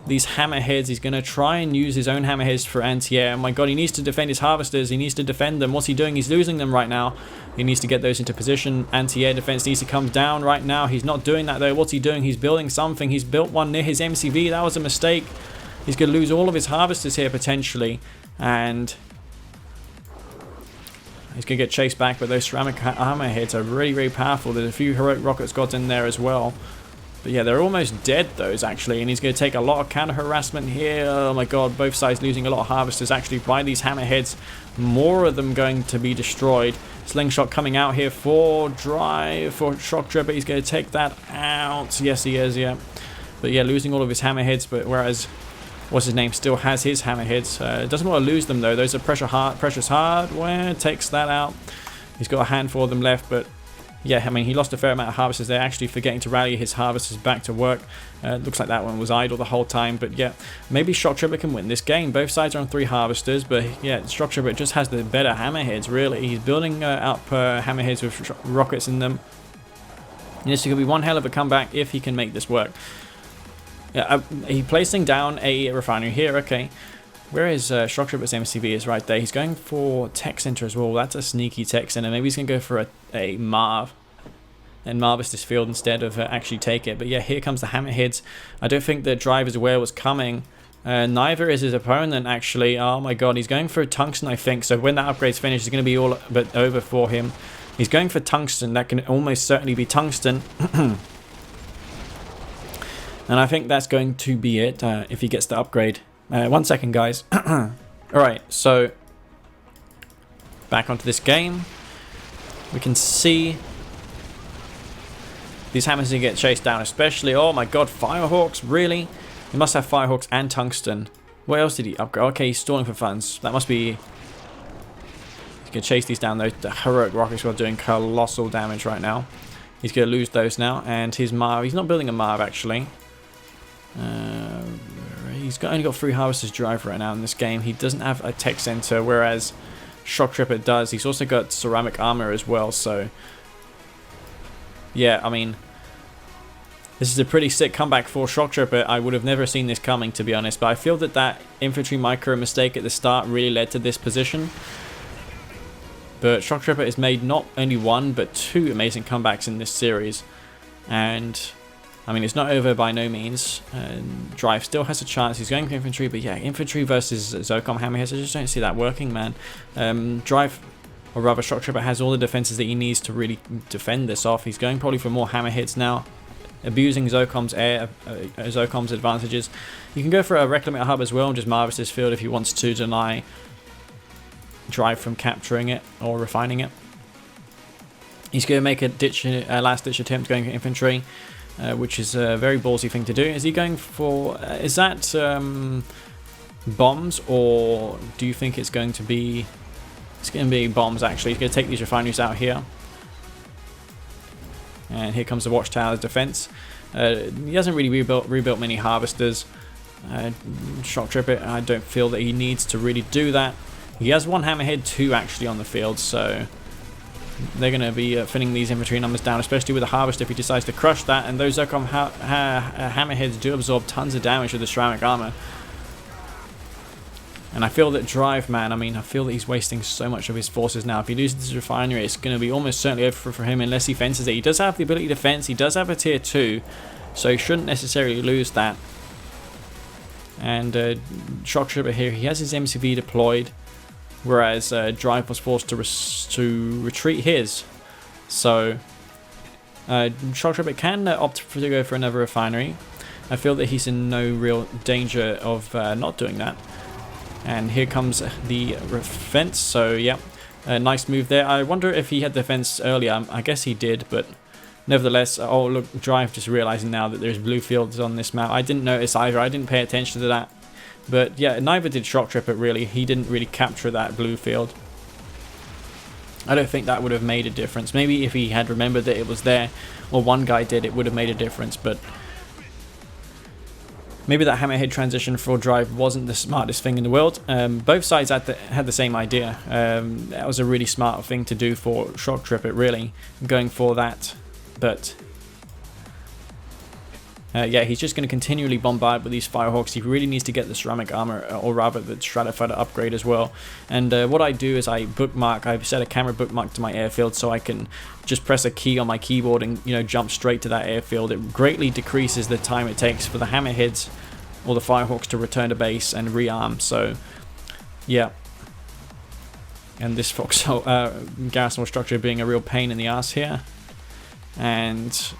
these hammerheads. He's going to try and use his own hammerheads for anti-air. Oh my god, he needs to defend his harvesters. He needs to defend them. What's he doing? He's losing them right now. He needs to get those into position. Anti-air defense needs to come down right now. He's not doing that though. What's he doing? He's building something. He's built one near his MCV. That was a mistake. He's going to lose all of his harvesters here potentially. And he's going to get chased back, but those ceramic hammerheads are really, really powerful. There's a few heroic rocket squads in there as well. But yeah, they're almost dead, those, actually. And he's going to take a lot of counter-harassment here. Oh my god, both sides losing a lot of harvesters, actually, by these hammerheads. More of them going to be destroyed. Slingshot coming out here for Drive, for Shoktrepet. He's going to take that out. Yes, he is, yeah. But yeah, losing all of his hammerheads, but whereas... what's his name still has his hammerheads. Doesn't want to lose them though. Those are precious hardware. Takes that out. He's got a handful of them left, but yeah, I mean, he lost a fair amount of harvesters there, actually forgetting to rally his harvesters back to work. Looks like that one was idle the whole time, but yeah, maybe Shoktrepet can win this game. Both sides are on 3 harvesters, but yeah, Shoktrepet just has the better hammerheads, really. He's building up hammerheads with rockets in them. And this could be one hell of a comeback if he can make this work. Yeah, he's placing down a refinery here, okay. Where is Shoktrepet's MCV is right there. He's going for Tech Center as well. That's a sneaky Tech Center. Maybe he's going to go for a Marv and Marvest this field instead of actually take it. But yeah, here comes the hammerheads. I don't think the Drive is aware what's coming. Neither is his opponent, actually. Oh my god, he's going for a Tungsten, I think. So when that upgrade's finished, it's going to be all but over for him. He's going for Tungsten. That can almost certainly be Tungsten. And I think that's going to be it if he gets the upgrade. 1 second, guys. Alright, so back onto this game. We can see these hammers get chased down, especially. Oh my god, Firehawks, really? He must have Firehawks and Tungsten. What else did he upgrade? Okay, he's stalling for funds. That must be... he's going to chase these down, though. The heroic rocket squad doing colossal damage right now. He's going to lose those now. And his Marv, he's not building a Marv, actually. He's only got 3 harvesters drive right now in this game. He doesn't have a tech center, whereas Shoktrepet does. He's also got ceramic armor as well, so yeah, I mean, this is a pretty sick comeback for Shoktrepet. I would have never seen this coming, to be honest, but I feel that that infantry micro mistake at the start really led to this position. But Shoktrepet has made not only 1 but 2 amazing comebacks in this series, and I mean, it's not over by no means. Drive still has a chance. He's going for infantry, but yeah, infantry versus Zocom hammerheads, I just don't see that working, man. Drive, or rather Shoktrepet, has all the defenses that he needs to really defend this off. He's going probably for more hammerheads now, abusing Zocom's Zocom's advantages. You can go for a Reclamate hub as well and just Marvest this field if he wants to deny Drive from capturing it or refining it. He's going to make a last-ditch attempt going for infantry. Which is a very ballsy thing to do. Is he going for... is that bombs, or do you think it's going to be... it's going to be bombs, actually. He's going to take these refineries out here. And here comes the Watchtower's defense. He hasn't really rebuilt many harvesters. Shoktrepet, I don't feel that he needs to really do that. He has 1 hammerhead, 2 actually on the field, so... they're going to be thinning these infantry numbers down, especially with the harvest if he decides to crush that. And those Zocom hammerheads do absorb tons of damage with the ceramic armor. And I feel that Drive, man, I mean, I feel that he's wasting so much of his forces now. If he loses this refinery, it's going to be almost certainly over for him unless he fences it. He does have the ability to fence. He does have a tier 2, so he shouldn't necessarily lose that. And Shoktrepet here, he has his MCV deployed. Whereas Drive was forced to retreat his. So Shoktrepet can opt to go for another refinery. I feel that he's in no real danger of not doing that. And here comes the fence. So yeah, nice move there. I wonder if he had the fence earlier. I guess he did, but nevertheless. Oh look, Drive just realizing now that there's blue fields on this map. I didn't notice either. I didn't pay attention to that. But yeah, neither did Shoktrepet really. He didn't really capture that blue field. I don't think that would have made a difference. Maybe if he had remembered that it was there, or one guy did, it would have made a difference. But maybe that hammerhead transition for Drive wasn't the smartest thing in the world. Both sides had the same idea. That was a really smart thing to do for Shoktrepet, really, going for that. But... yeah, he's just going to continually bombard with these Firehawks. He really needs to get the ceramic armor, or rather the Stratofighter upgrade as well. And what I do is I set a camera bookmark to my airfield so I can just press a key on my keyboard and, you know, jump straight to that airfield. It greatly decreases the time it takes for the hammerheads or the Firehawks to return to base and rearm. So, yeah. And this Foxhole garrison structure being a real pain in the ass here. And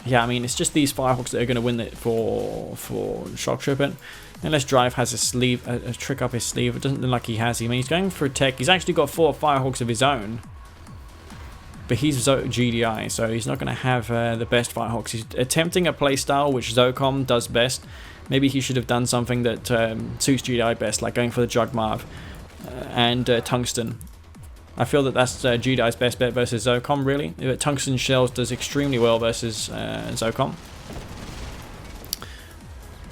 yeah, I mean, it's just these Firehawks that are going to win it for Shoktrepet. Unless Drive has a trick up his sleeve. It doesn't look like he has. I mean, he's going for a tech. He's actually got 4 Firehawks of his own. But he's GDI, so he's not going to have the best Firehawks. He's attempting a playstyle which Zocom does best. Maybe he should have done something that suits GDI best, like going for the Jugmarv and Tungsten. I feel that that's GDI's best bet versus Zocom, really. Tungsten Shells does extremely well versus Zocom.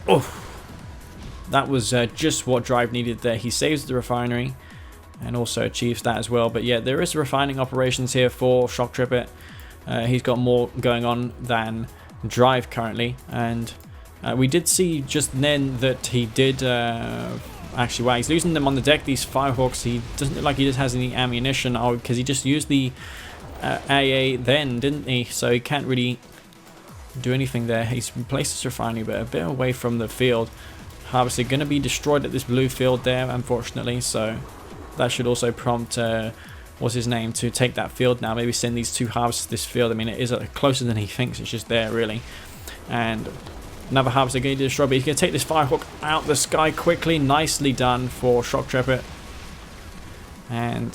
Oh. That was just what Drive needed there. He saves the refinery and also achieves that as well. But yeah, there is refining operations here for Shoktrepet. He's got more going on than Drive currently. And we did see just then that he did... actually, wow, he's losing them on the deck, these Firehawks. He doesn't look like he just has any ammunition. Because he just used the AA then, didn't he? So he can't really do anything there. He's placed his refinery, but a bit away from the field. Harvester going to be destroyed at this blue field there, unfortunately, so that should also prompt what's his name to take that field now. Maybe send these 2 harvesters to this field. I mean, it is closer than he thinks. It's just there, really. And another harvester going to destroy, but he's going to take this Firehawk out the sky quickly. Nicely done for Shoktrepet. And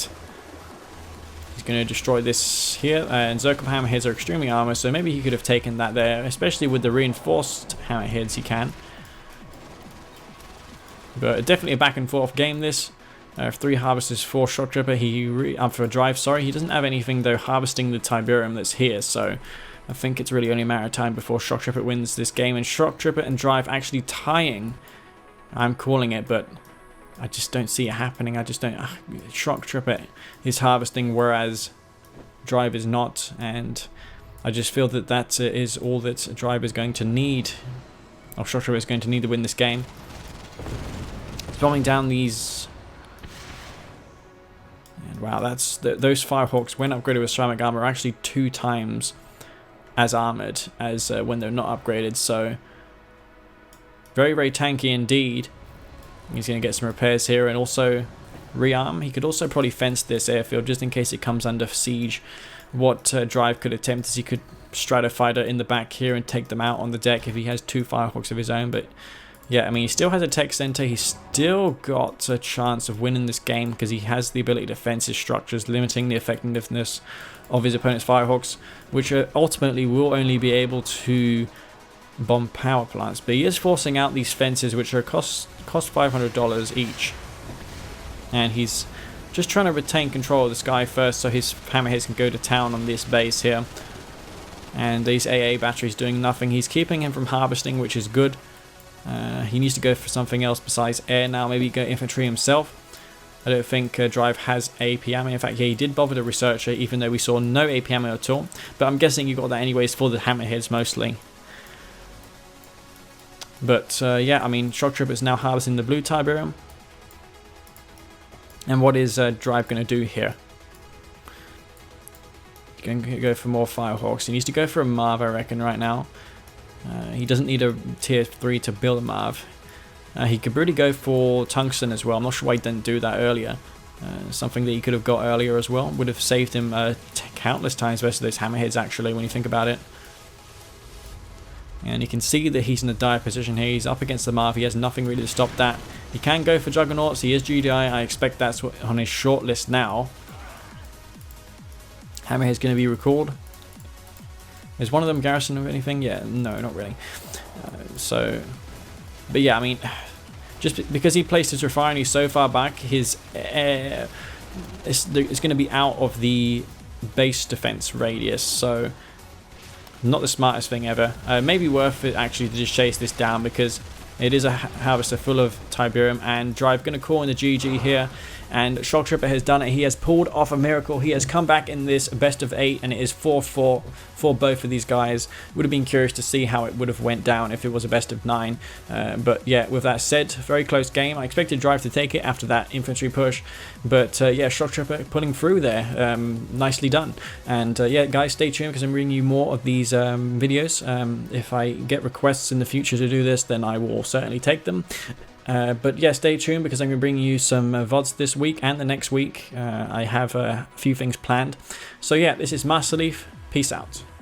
he's going to destroy this here. And Zocom hammerheads are extremely armored, so maybe he could have taken that there, especially with the reinforced hammerheads he can. But definitely a back and forth game this. 3 harvesters for Shoktrepet. For Drive, sorry. He doesn't have anything though harvesting the Tiberium that's here. So I think it's really only a matter of time before Shoktrepet wins this game. And Shoktrepet and Drive actually tying. I'm calling it, but I just don't see it happening. I just don't. Shoktrepet is harvesting, whereas Drive is not. And I just feel that that is all that Drive is going to need. Or Shoktrepet is going to need to win this game. Bombing down these, and wow, that's those Firehawks when upgraded with ceramic armor are actually 2 times as armored as when they're not upgraded. So very, very tanky indeed. He's going to get some repairs here and also rearm. He could also probably fence this airfield just in case it comes under siege. What Drive could attempt is he could Stratofighter in the back here and take them out on the deck if he has 2 Firehawks of his own. But yeah, I mean, he still has a tech center. He's still got a chance of winning this game because he has the ability to fence his structures, limiting the effectiveness of his opponent's Firehawks, which ultimately will only be able to bomb power plants. But he is forcing out these fences, which are cost $500 each. And he's just trying to retain control of the sky first so his hammerheads can go to town on this base here. And these AA batteries doing nothing. He's keeping him from harvesting, which is good. He needs to go for something else besides air now. Maybe go infantry himself. I don't think Drive has AP ammo. In fact, yeah, he did bother to research it, even though we saw no AP ammo at all. But I'm guessing you got that anyways for the hammerheads mostly. But yeah, I mean, Shoktrepet is now harvesting the blue Tiberium. And what is Drive going to do here? He's going to go for more Firehawks. He needs to go for a Marv, I reckon, right now. He doesn't need a tier 3 to build a Marv. He could really go for Tungsten as well. I'm not sure why he didn't do that earlier. Something that he could have got earlier as well. Would have saved him countless times versus those hammerheads, actually, when you think about it. And you can see that he's in a dire position here. He's up against the Marv. He has nothing really to stop that. He can go for Juggernauts. He is GDI. I expect that's on his short list now. Hammerhead's going to be recalled. Is one of them garrison of anything? Yeah, no, not really. But yeah, I mean, just because he placed his refinery so far back, his air it's going to be out of the base defense radius. So not the smartest thing ever. Maybe worth it actually to just chase this down because it is a harvester full of Tiberium, and Drive going to call in the GG here. And Shoktrepet has done it. He has pulled off a miracle. He has come back in this best of 8, and it is 4-4 for both of these guys. Would have been curious to see how it would have went down if it was a best of 9. But yeah, with that said, very close game. I expected Drive to take it after that infantry push. But yeah, Shoktrepet pulling through there. Nicely done. And yeah, guys, stay tuned because I'm bringing you more of these videos. If I get requests in the future to do this, then I will certainly take them. But yeah, stay tuned because I'm going to bring you some VODs this week and the next week. I have a few things planned. So yeah, this is Master Leaf. Peace out.